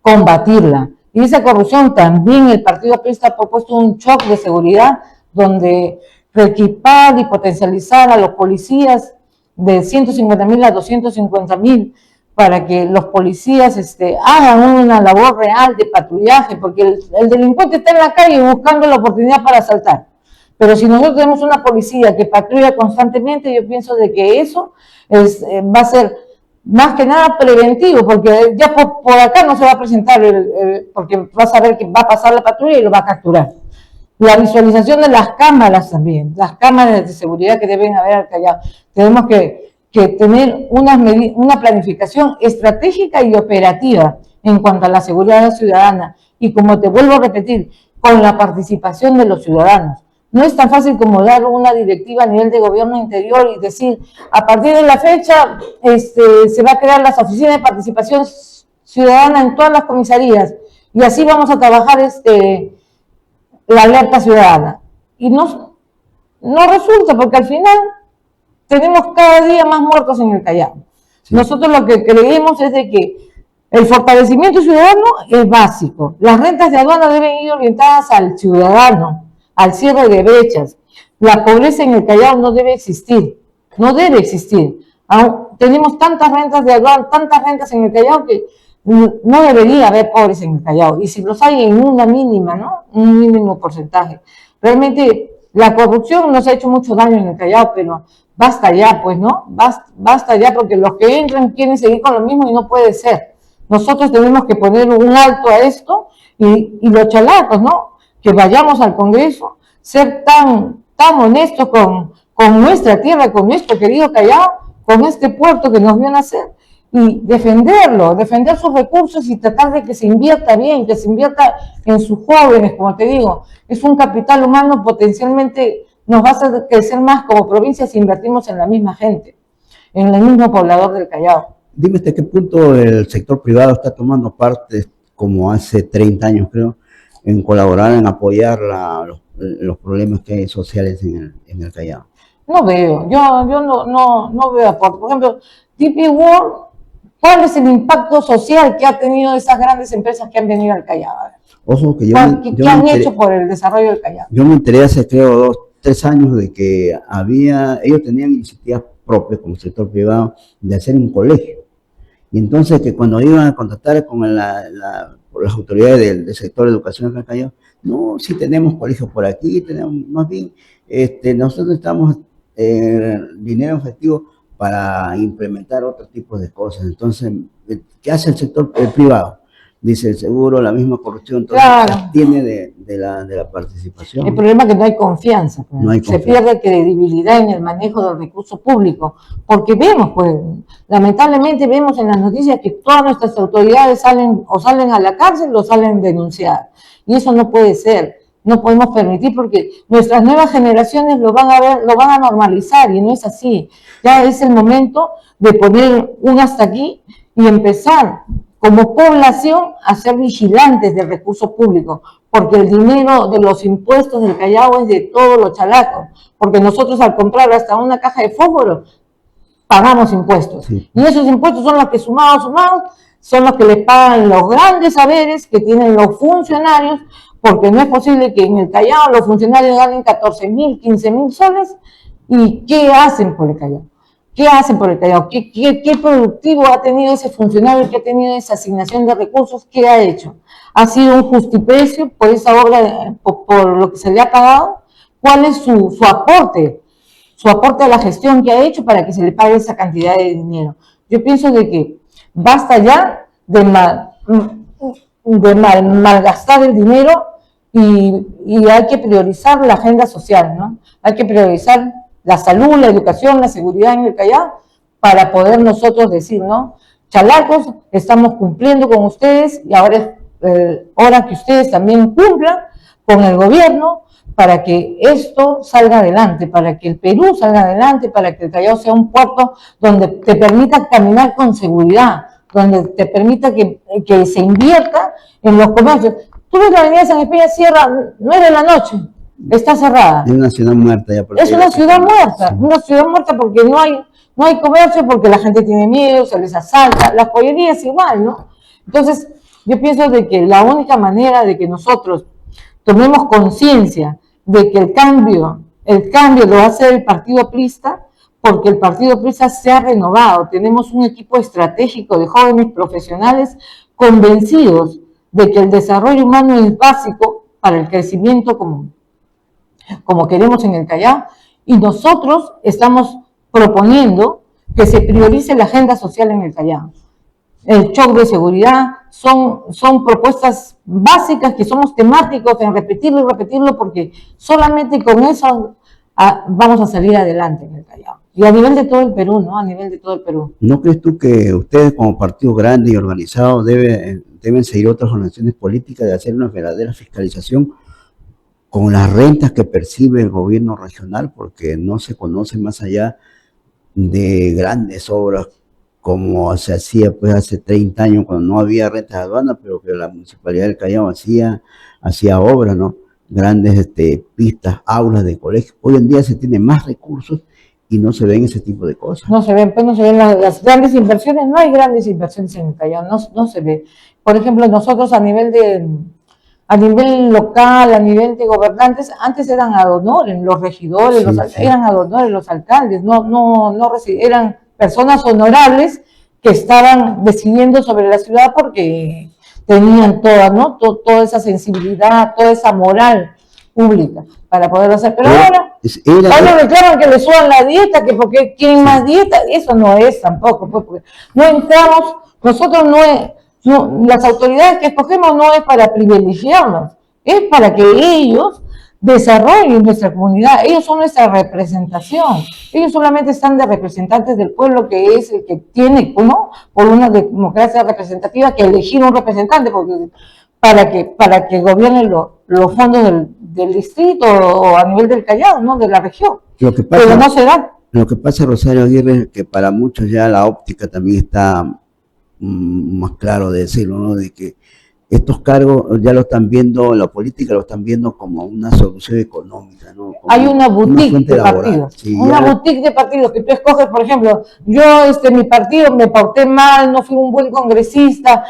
S2: combatirla. Y esa corrupción también el Partido Aprista ha propuesto un shock de seguridad donde reequipar y potencializar a los policías de 150.000 a 250.000 para que los policías hagan una labor real de patrullaje, porque el delincuente está en la calle buscando la oportunidad para asaltar. Pero si nosotros tenemos una policía que patrulla constantemente, yo pienso de que eso va a ser más que nada preventivo, porque ya por acá no se va a presentar, porque va a saber que va a pasar la patrulla y lo va a capturar. La visualización de las cámaras también, las cámaras de seguridad que deben haber al Callao. Tenemos que tener una planificación estratégica y operativa en cuanto a la seguridad ciudadana. Y como te vuelvo a repetir, con la participación de los ciudadanos. No es tan fácil como dar una directiva a nivel de gobierno interior y decir, a partir de la fecha se va a crear las oficinas de participación ciudadana en todas las comisarías y así vamos a trabajar la alerta ciudadana. Y no resulta, porque al final tenemos cada día más muertos en el Callao. Sí. Nosotros lo que creemos es de que el fortalecimiento ciudadano es básico. Las rentas de aduana deben ir orientadas al ciudadano, al cierre de brechas. La pobreza en el Callao no debe existir, no debe existir. Tenemos tantas rentas de aduana, tantas rentas en el Callao que no debería haber pobres en el Callao. Y si los hay en una mínima, ¿no? Un mínimo porcentaje. Realmente la corrupción nos ha hecho mucho daño en el Callao, pero basta ya, pues, ¿no? Basta ya, porque los que entran quieren seguir con lo mismo y no puede ser. Nosotros tenemos que poner un alto a esto y los chalacos, ¿no? Que vayamos al Congreso, ser tan honestos con nuestra tierra, con nuestro querido Callao, con este puerto que nos vio nacer, y defenderlo, defender sus recursos y tratar de que se invierta bien, que se invierta en sus jóvenes, como te digo. Es un capital humano, potencialmente nos va a hacer crecer más como provincia si invertimos en la misma gente. en el mismo poblador del Callao.
S1: Dime hasta qué punto el sector privado está tomando parte, como hace 30 años creo, en colaborar, en apoyar los problemas que hay sociales en el Callao.
S2: No veo, yo no veo aporte. Por ejemplo, DP World, ¿cuál es el impacto social que ha tenido esas grandes empresas que han venido al Callao?
S1: Ojo que
S2: ¿Qué han hecho por el desarrollo del Callao?
S1: Yo me enteré hace creo 2-3 años de que ellos tenían iniciativas propias como sector privado de hacer un colegio. Y entonces que cuando iban a contactar con las autoridades del sector de educación acá en Callao, no, sí tenemos colegios por aquí, tenemos más bien, nosotros necesitamos dinero efectivo para implementar otro tipo de cosas. Entonces, ¿qué hace el sector privado? Dice el seguro, la misma corrupción, entonces
S2: claro,
S1: se abstiene de la participación.
S2: El problema es que no hay confianza, pues.
S1: No hay
S2: Se pierde credibilidad en el manejo del recurso público, porque vemos, pues, lamentablemente vemos en las noticias que todas nuestras autoridades salen a la cárcel o salen a denunciar, y eso no puede ser. No podemos permitir porque nuestras nuevas generaciones lo van a ver, lo van a normalizar y no es así. Ya es el momento de poner un hasta aquí y empezar como población a ser vigilantes del recurso público, porque el dinero de los impuestos del Callao es de todos los chalacos, porque nosotros al comprar hasta una caja de fósforo pagamos impuestos, sí. Y esos impuestos son los que sumados, son los que les pagan los grandes saberes que tienen los funcionarios, porque no es posible que en el Callao los funcionarios ganen 14.000, 15.000 soles, ¿y qué hacen por el Callao? ¿Qué hacen por el Callao? ¿Qué productivo ha tenido ese funcionario que ha tenido esa asignación de recursos? ¿Qué ha hecho? ¿Ha sido un justiprecio por esa obra, por lo que se le ha pagado? ¿Cuál es su aporte? Su aporte a la gestión que ha hecho para que se le pague esa cantidad de dinero. Yo pienso de que basta ya de malgastar el dinero y hay que priorizar la agenda social, ¿no? Hay que priorizar la salud, la educación, la seguridad en el Callao, para poder nosotros decir, ¿no? Chalacos, estamos cumpliendo con ustedes y ahora es hora que ustedes también cumplan con el gobierno para que esto salga adelante, para que el Perú salga adelante, para que el Callao sea un puerto donde te permita caminar con seguridad, donde te permita que se invierta en los comercios. Tú ves la avenida San Espeña cierra 9 de la noche. Está cerrada.
S1: Es una ciudad muerta ya.
S2: Es una ciudad muerta porque no hay comercio, porque la gente tiene miedo, se les asalta, las pollerías igual, ¿no? Entonces, yo pienso de que la única manera de que nosotros tomemos conciencia de que el cambio lo va a hacer el Partido Aprista, porque el Partido Aprista se ha renovado. Tenemos un equipo estratégico de jóvenes profesionales convencidos de que el desarrollo humano es básico para el crecimiento común, como queremos en el Callao, y nosotros estamos proponiendo que se priorice la agenda social en el Callao. El shock de seguridad son propuestas básicas que somos temáticos en repetirlo y repetirlo, porque solamente con eso vamos a salir adelante en el Callao. Y a nivel de todo el Perú, ¿no? A nivel de todo el Perú.
S1: ¿No crees tú que ustedes como partido grande y organizado deben seguir otras organizaciones políticas de hacer una verdadera fiscalización con las rentas que percibe el gobierno regional? Porque no se conoce más allá de grandes obras como se hacía pues hace 30 años cuando no había rentas de aduana, pero que la Municipalidad del Callao hacía obras, ¿no? Grandes pistas, aulas de colegio. Hoy en día se tiene más recursos y no se ven ese tipo de cosas.
S2: No se ven las grandes inversiones, no hay grandes inversiones en el Callao, no se ve. Por ejemplo, nosotros a nivel local, a nivel de gobernantes, antes eran ad honorem los regidores, sí. Eran ad honorem los alcaldes, eran personas honorables que estaban decidiendo sobre la ciudad porque tenían toda esa sensibilidad, toda esa moral pública para poderlo hacer. Pero ahora reclaman que le suban la dieta, que porque quieren más dieta, eso no es tampoco, porque no entramos, nosotros las autoridades que escogemos no es para privilegiarlos, es para que ellos desarrollen nuestra comunidad. Ellos son nuestra representación. Ellos solamente están de representantes del pueblo, que es el que tiene, ¿no?, por una democracia representativa, que elegir un representante para que gobierne los fondos del distrito o a nivel del Callao, ¿no?, de la región.
S1: Pero no se da. Lo que pasa, Rosario Aguirre, es que para muchos ya la óptica también está más claro de decirlo, ¿no? De que estos cargos ya lo están viendo, la política lo están viendo como una solución económica, ¿no? Como
S2: hay una boutique
S1: fuente
S2: de
S1: laboral.
S2: partidos,
S1: Sí,
S2: una boutique de partidos que tú escoges, por ejemplo, yo, mi partido me porté mal, no fui un buen congresista,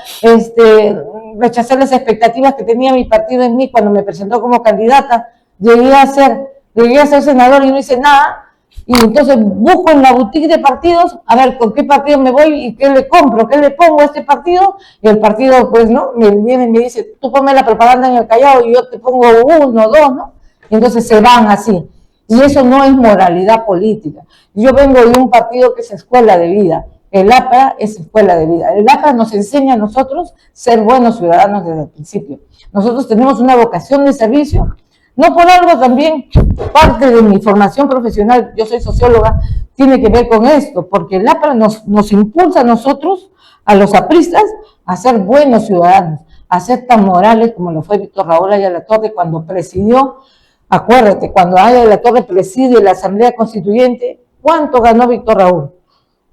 S2: rechacé las expectativas que tenía mi partido en mí cuando me presentó como candidata, llegué a ser senador y no hice nada, y entonces busco en la boutique de partidos, a ver con qué partido me voy y qué le compro, qué le pongo a este partido, y el partido, pues, ¿no? Me viene y me dice, tú ponme la propaganda en el Callao y yo te pongo 1, 2, ¿no? Y entonces se van así. Y eso no es moralidad política. Yo vengo de un partido que es escuela de vida. El APRA es escuela de vida. El APRA nos enseña a nosotros ser buenos ciudadanos desde el principio. Nosotros tenemos una vocación de servicio. No por algo también, parte de mi formación profesional, yo soy socióloga, tiene que ver con esto, porque el APRA nos impulsa a nosotros, a los apristas, a ser buenos ciudadanos, a ser tan morales como lo fue Víctor Raúl Ayala-Torre cuando presidió. Acuérdate, cuando Ayala-Torre preside la Asamblea Constituyente, ¿cuánto ganó Víctor Raúl?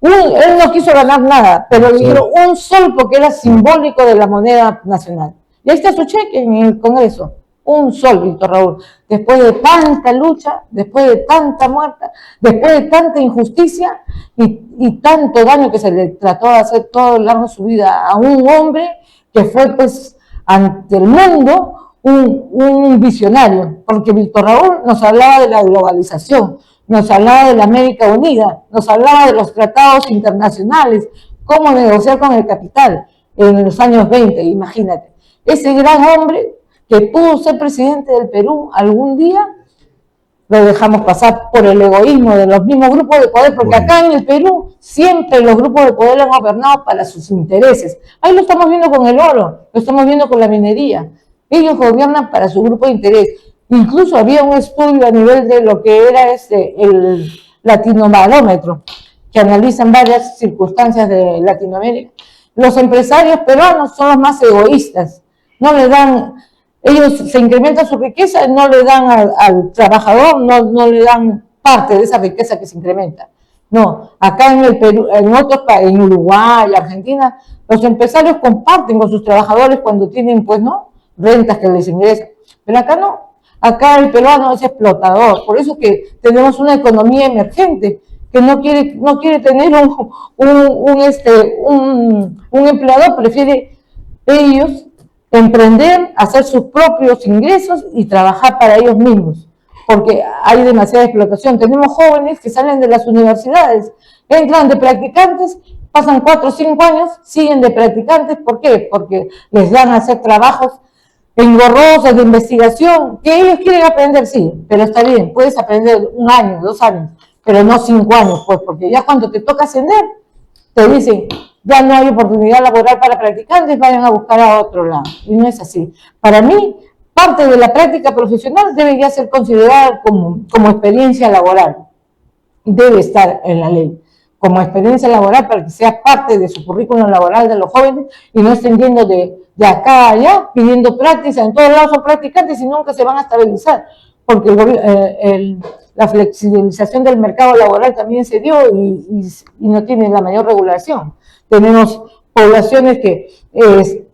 S2: Él no quiso ganar nada, pero le dio un sol porque era simbólico de la moneda nacional. Y ahí está su cheque en el Congreso. Un sol, Víctor Raúl. Después de tanta lucha, después de tanta muerte, después de tanta injusticia y tanto daño que se le trató de hacer todo el largo de su vida a un hombre que fue, pues, ante el mundo un visionario, porque Víctor Raúl nos hablaba de la globalización, nos hablaba de la América Unida, nos hablaba de los tratados internacionales, cómo negociar con el capital en los años 20, imagínate. Ese gran hombre que pudo ser presidente del Perú algún día, lo dejamos pasar por el egoísmo de los mismos grupos de poder, porque acá en el Perú siempre los grupos de poder han gobernado para sus intereses. Ahí lo estamos viendo con el oro, lo estamos viendo con la minería. Ellos gobiernan para su grupo de interés. Incluso había un estudio a nivel de lo que era el Latinobarómetro, que analizan varias circunstancias de Latinoamérica. Los empresarios peruanos son los más egoístas. No le dan, ellos se incrementan su riqueza, no le dan al trabajador, no le dan parte de esa riqueza que se incrementa. No, acá en el Perú, en otros países, en Uruguay, Argentina, los empresarios comparten con sus trabajadores cuando tienen, pues, ¿no?, rentas que les ingresan. Pero acá no. Acá el peruano es explotador. Por eso que tenemos una economía emergente que no quiere tener un empleador, prefiere ellos emprender, hacer sus propios ingresos y trabajar para ellos mismos, porque hay demasiada explotación. Tenemos jóvenes que salen de las universidades, entran de practicantes, pasan 4 o 5 años, siguen de practicantes. ¿Por qué? Porque les dan a hacer trabajos engorrosos de investigación, que ellos quieren aprender, sí, pero está bien, puedes aprender 1 año, 2 años, pero no 5 años, pues, porque ya cuando te toca ascender, te dicen, ya no hay oportunidad laboral para practicantes, vayan a buscar a otro lado. Y no es así. Para mí, parte de la práctica profesional debe ya ser considerada como experiencia laboral. Debe estar en la ley como experiencia laboral para que sea parte de su currículum laboral de los jóvenes y no estén yendo de acá a allá pidiendo prácticas. En todos lados son practicantes y nunca se van a estabilizar, porque la flexibilización del mercado laboral también se dio y no tiene la mayor regulación. Tenemos poblaciones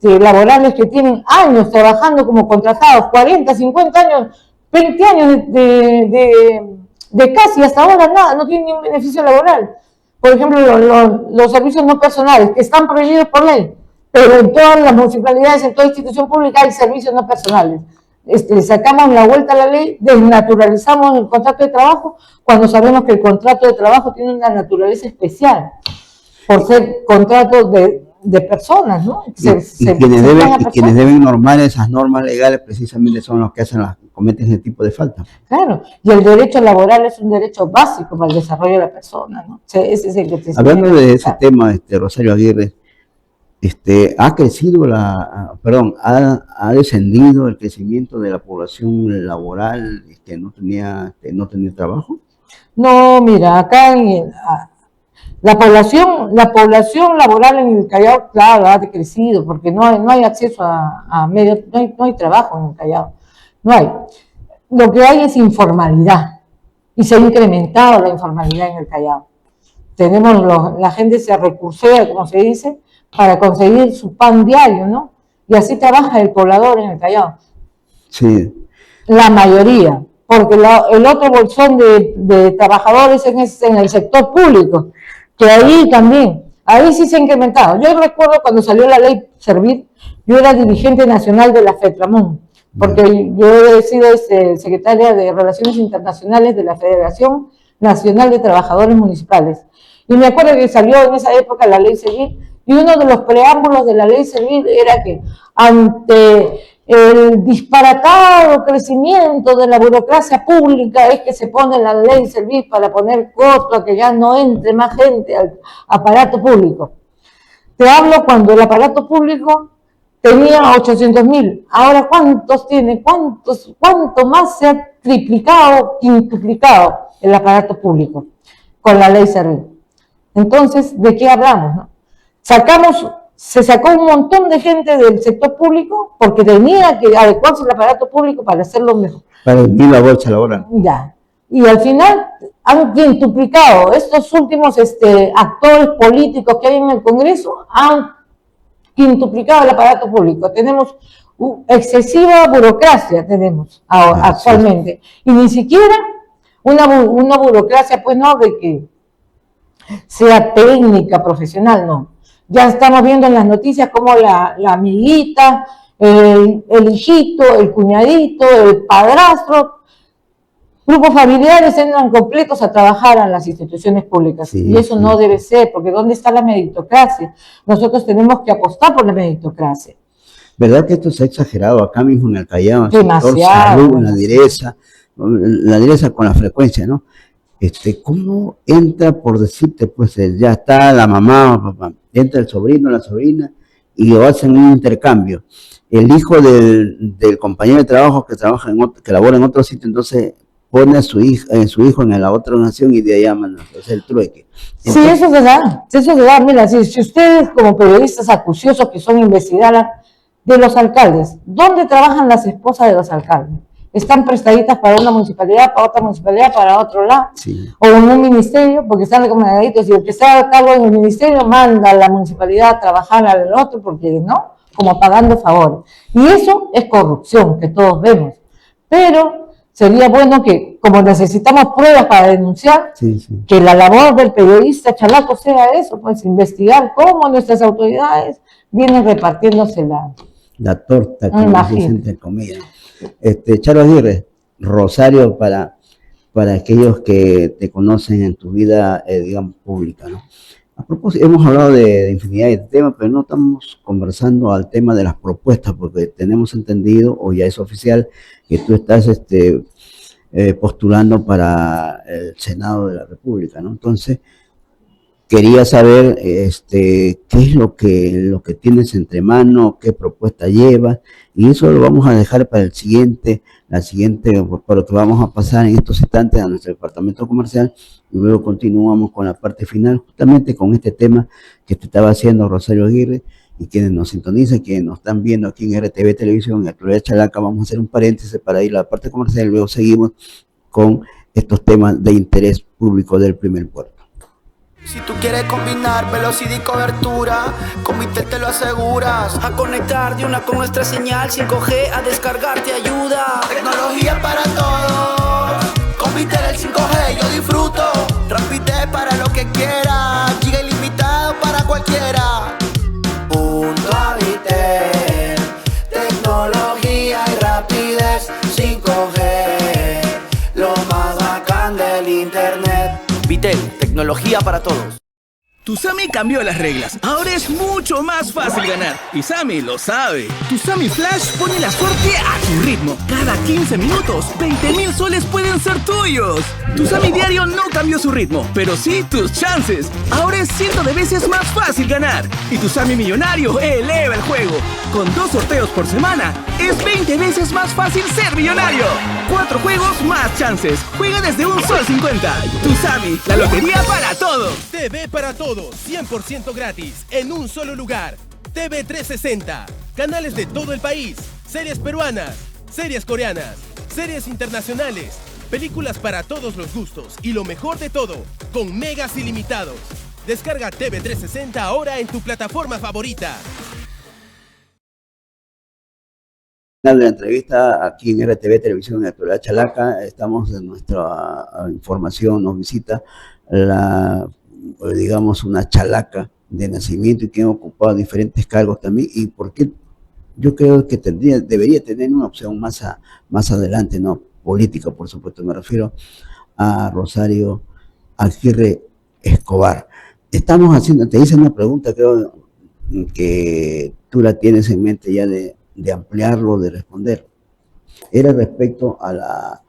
S2: laborales que tienen años trabajando como contratados, 40, 50 años, 20 años de casi hasta ahora nada, no tienen ningún beneficio laboral. Por ejemplo, los servicios no personales, que están prohibidos por ley, pero en todas las municipalidades, en toda institución pública hay servicios no personales. Le sacamos la vuelta a la ley, desnaturalizamos el contrato de trabajo, cuando sabemos que el contrato de trabajo tiene una naturaleza especial, por ser contrato de personas, ¿no?
S1: Quienes deben normar esas normas legales precisamente son los que cometen ese tipo de falta.
S2: Claro, y el derecho laboral es un derecho básico para el desarrollo de la persona, ¿no? Ese es el que
S1: Hablando de ese tema, Rosario Aguirre, ha crecido ha descendido el crecimiento de la población laboral que no tenía trabajo.
S2: No, mira, acá la población laboral en el Callao, claro, ha decrecido, porque no hay acceso a medios, no hay trabajo en el Callao, no hay. Lo que hay es informalidad, y se ha incrementado la informalidad en el Callao. La gente se recursea, como se dice, para conseguir su pan diario, ¿no? Y así trabaja el poblador en el Callao.
S1: Sí.
S2: La mayoría, porque el otro bolsón de trabajadores es en el sector público, que ahí sí se ha incrementado. Yo recuerdo cuando salió la ley Servir, yo era dirigente nacional de la FETRAMUN, porque yo he sido secretaria de Relaciones Internacionales de la Federación Nacional de Trabajadores Municipales. Y me acuerdo que salió en esa época la ley Servir, y uno de los preámbulos de la ley Servir era que ante el disparatado crecimiento de la burocracia pública es que se pone la ley Servir para poner costo a que ya no entre más gente al aparato público. Te hablo cuando el aparato público tenía 800.000. Ahora, ¿cuántos tiene? ¿Cuánto más se ha triplicado, quintuplicado el aparato público con la ley Servir? Entonces, ¿de qué hablamos, no? Se sacó un montón de gente del sector público porque tenía que adecuarse al aparato público para hacerlo mejor.
S1: Para el la bolsa laboral.
S2: Ya. Y al final han quintuplicado estos últimos actores políticos que hay en el Congreso, han quintuplicado el aparato público. Tenemos excesiva burocracia, tenemos ahora, actualmente. Y ni siquiera una burocracia, pues no, de que sea técnica, profesional, no. Ya estamos viendo en las noticias como la amiguita, el hijito, el cuñadito, el padrastro, grupos familiares entran completos a trabajar en las instituciones públicas. Sí, y eso no debe ser, porque ¿dónde está la meritocracia? Nosotros tenemos que apostar por la meritocracia.
S1: ¿Verdad que esto se ha exagerado acá mismo en el Callao?
S2: Demasiado.
S1: Salud, la direza con la frecuencia, ¿no? ¿Cómo entra, por decirte, pues ya está la mamá, papá, entra el sobrino, la sobrina, y lo hacen un intercambio? El hijo del compañero de trabajo que labora en otro sitio, entonces pone a su hijo en la otra nación y de allá mandan, entonces el trueque. Entonces,
S2: sí, eso se da. Mira, si ustedes como periodistas acuciosos que son investigadas de los alcaldes, ¿dónde trabajan las esposas de los alcaldes? Están prestaditas para una municipalidad, para otra municipalidad, para otro lado, sí, o en un ministerio, porque están recomendaditos, y el que está a cargo en el ministerio manda a la municipalidad a trabajar al otro, porque no, como pagando favores. Y eso es corrupción, que todos vemos. Pero sería bueno que, como necesitamos pruebas para denunciar, sí, que la labor del periodista chalaco sea eso, pues investigar cómo nuestras autoridades vienen repartiéndose
S1: la torta, como dicen entre comillas. Charo Aguirre, Rosario para aquellos que te conocen en tu vida, digamos, pública, ¿no? A propósito, hemos hablado de infinidad de temas, pero no estamos conversando al tema de las propuestas, porque tenemos entendido, o ya es oficial, que tú estás postulando para el Senado de la República, ¿no? Entonces, quería saber qué es lo que tienes entre manos, qué propuesta llevas, y eso lo vamos a dejar para para lo que vamos a pasar en estos instantes a nuestro departamento comercial, y luego continuamos con la parte final, justamente con este tema que te estaba haciendo Rosario Aguirre, y quienes nos sintonizan, quienes nos están viendo aquí en RTV Televisión, en el programa Chalaca. Vamos a hacer un paréntesis para ir a la parte comercial, y luego seguimos con estos temas de interés público del primer puerto.
S3: Si tú quieres combinar velocidad y cobertura, con Vitel te lo aseguras. A conectar de una con nuestra señal 5G, a descargar te ayuda. Tecnología para todos, con Vitel el 5G yo disfruto. Rapidez para lo que quiera, giga ilimitado para cualquiera. Junto a Vitel, tecnología y rapidez 5G, lo más bacán del internet. Vitel, tecnología para todos.
S4: Tusami cambió las reglas. Ahora es mucho más fácil ganar. Y Sammy lo sabe. Tusami Flash pone la suerte a tu ritmo. Cada 15 minutos, 20.000 soles pueden ser tuyos. Tusami Diario no cambió su ritmo, pero sí tus chances. Ahora es 100 de veces más fácil ganar. Y Tusami Millonario eleva el juego. Con 2 sorteos por semana, es 20 veces más fácil ser millonario. 4 juegos, más chances. Juega desde un sol 50. Tusami, la lotería para todos.
S5: TV para todos, 100% gratis, en un solo lugar. TV 360, canales de todo el país, series peruanas, series coreanas, series internacionales, películas para todos los gustos y lo mejor de todo, con megas ilimitados. Descarga TV360 ahora en tu plataforma favorita.
S1: Final de la entrevista aquí en RTV Televisión de Actualidad Chalaca. Estamos en nuestra información, nos visita digamos, una chalaca de nacimiento y que han ocupado diferentes cargos también, y porque yo creo que debería tener una opción más adelante, ¿no? Política, por supuesto, me refiero a Rosario Aguirre Escobar. Te hice una pregunta, creo que tú la tienes en mente ya de ampliarlo, de responder. Era respecto a la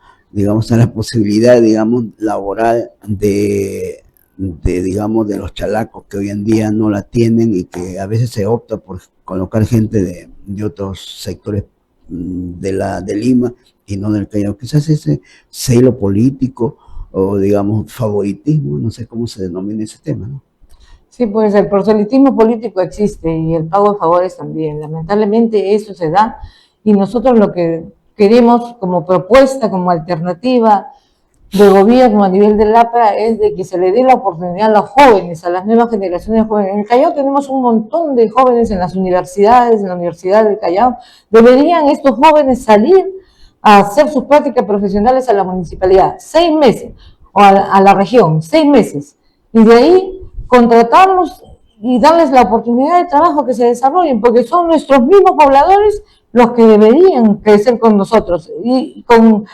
S1: posibilidad, digamos, laboral digamos, de los chalacos que hoy en día no la tienen y que a veces se opta por colocar gente de otros sectores de Lima y no del Callao. Quizás ese celo político o, digamos, favoritismo, no sé cómo se denomina ese tema, ¿no?
S2: Sí, pues el proselitismo político existe y el pago de favores también. Lamentablemente eso se da y nosotros lo que queremos como propuesta, como alternativa de gobierno a nivel del APRA es de que se le dé la oportunidad a los jóvenes, a las nuevas generaciones de jóvenes. En el Callao tenemos un montón de jóvenes en las universidades, en la Universidad del Callao. Deberían estos jóvenes salir a hacer sus prácticas profesionales a la municipalidad, 6 meses, o a la región, 6 meses, y de ahí contratarlos y darles la oportunidad de trabajo que se desarrollen, porque son nuestros mismos pobladores los que deberían crecer con nosotros, y con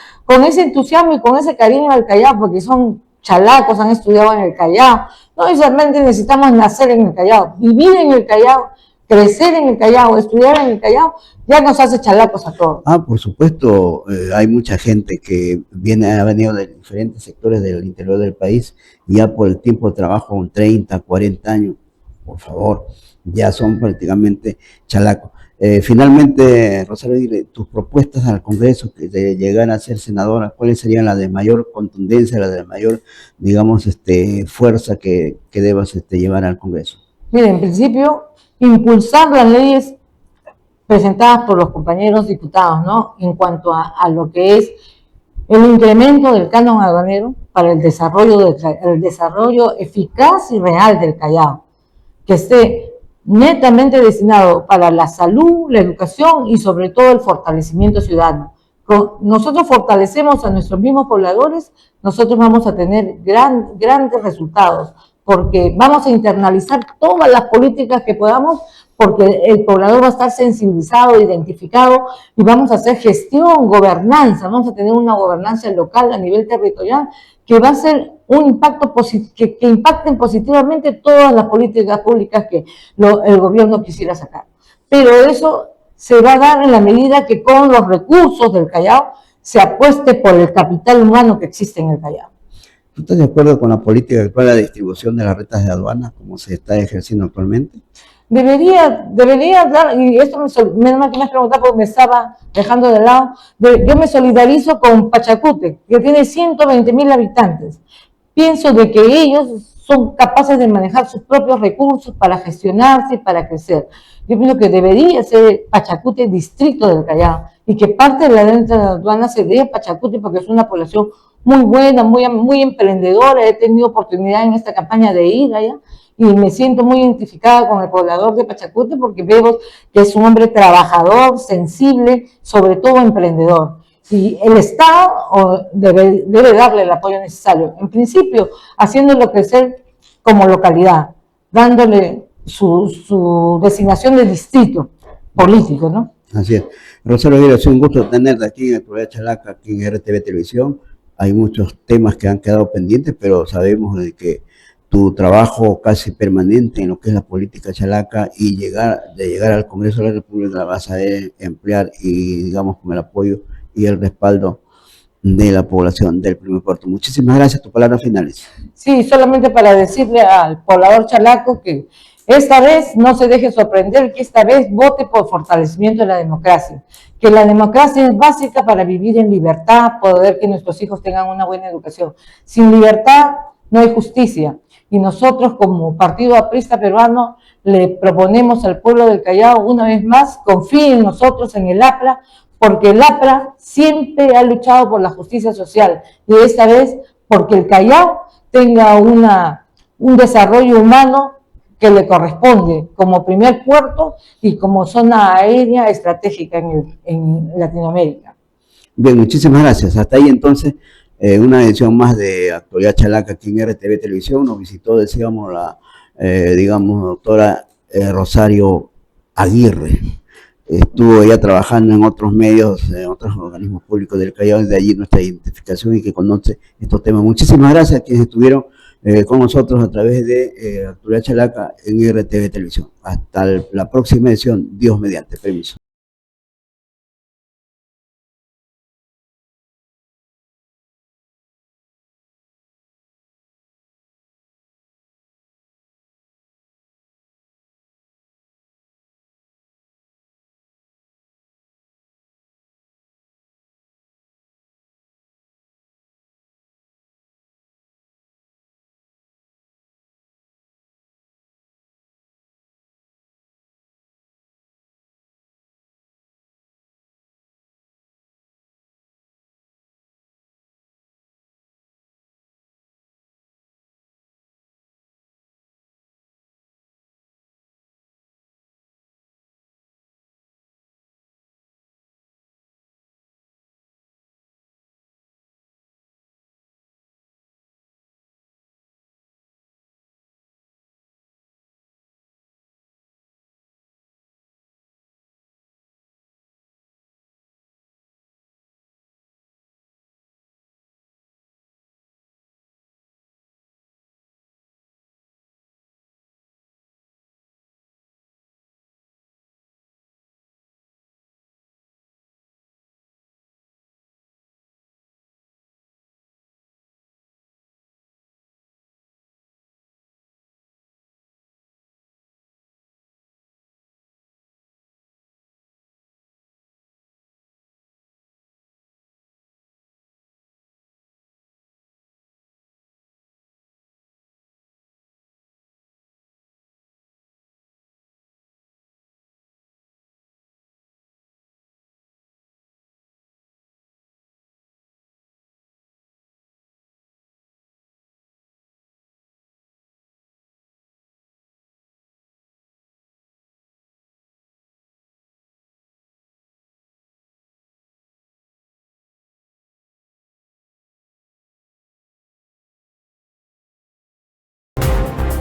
S2: ese entusiasmo y con ese cariño al Callao, porque son chalacos, han estudiado en el Callao. No necesariamente necesitamos nacer en el Callao, vivir en el Callao, crecer en el Callao, estudiar en el Callao, ya nos hace chalacos a todos.
S1: Por supuesto, hay mucha gente que ha venido de diferentes sectores del interior del país, ya por el tiempo de trabajo, con 30, 40 años, por favor, ya son prácticamente chalacos. Finalmente, Rosario Aguirre, tus propuestas al Congreso de llegar a ser senadora, ¿cuáles serían las de mayor contundencia, las de mayor, digamos, fuerza que debas llevar al Congreso?
S2: Mire, en principio, impulsar las leyes presentadas por los compañeros diputados, ¿no? En cuanto a lo que es el incremento del canon aduanero para el desarrollo eficaz y real del Callao, que esté netamente destinado para la salud, la educación y sobre todo el fortalecimiento ciudadano. Nosotros fortalecemos a nuestros mismos pobladores, nosotros vamos a tener grandes resultados, porque vamos a internalizar todas las políticas que podamos, porque el poblador va a estar sensibilizado, identificado, y vamos a hacer gestión, gobernanza, vamos a tener una gobernanza local a nivel territorial que va a ser un impacto que impacten positivamente todas las políticas públicas que el gobierno quisiera sacar. Pero eso se va a dar en la medida que con los recursos del Callao se apueste por el capital humano que existe en el Callao.
S1: ¿Tú estás de acuerdo con la política actual de la distribución de las rentas de aduana, como se está ejerciendo actualmente?
S2: Debería dar, y esto menos mal que me has preguntado porque me estaba dejando de lado, yo me solidarizo con Pachacútec, que tiene 120.000 habitantes. Pienso de que ellos son capaces de manejar sus propios recursos para gestionarse y para crecer. Yo pienso que debería ser Pachacútec distrito del Callao y que parte de la renta de aduana se dé a Pachacútec porque es una población muy buena, muy emprendedora. He tenido oportunidad en esta campaña de ir allá y me siento muy identificada con el poblador de Pachacútec porque veo que es un hombre trabajador, sensible, sobre todo emprendedor. Y el Estado debe darle el apoyo necesario. En principio, haciéndolo crecer como localidad, dándole su designación de distrito político, ¿no?
S1: Así es. Rosario Aguirre, es un gusto tenerte aquí en el programa Chalaca, aquí en RTV Televisión. Hay muchos temas que han quedado pendientes, pero sabemos de que tu trabajo casi permanente en lo que es la política chalaca y llegar al Congreso de la República la vas a emplear y, digamos, con el apoyo y el respaldo de la población del Primer Puerto. Muchísimas gracias. Tus palabras finales.
S2: Sí, solamente para decirle al poblador chalaco que esta vez no se deje sorprender, que esta vez vote por fortalecimiento de la democracia, que la democracia es básica para vivir en libertad, poder que nuestros hijos tengan una buena educación. Sin libertad no hay justicia. Y nosotros como Partido Aprista Peruano le proponemos al pueblo del Callao una vez más, confíe en nosotros, en el APRA, porque el APRA siempre ha luchado por la justicia social y esta vez porque el Callao tenga un desarrollo humano que le corresponde como primer puerto y como zona aérea estratégica en Latinoamérica.
S1: Bien, muchísimas gracias. Hasta ahí entonces una edición más de Actualidad Chalaca aquí en RTV Televisión. Nos visitó, decíamos, la doctora Rosario Aguirre. Estuvo ella trabajando en otros medios, en otros organismos públicos del Callao, de allí nuestra identificación y que conoce estos temas. Muchísimas gracias a quienes estuvieron con nosotros a través de Actualidad Chalaca en RTV Televisión. Hasta la próxima edición, Dios mediante. Permiso.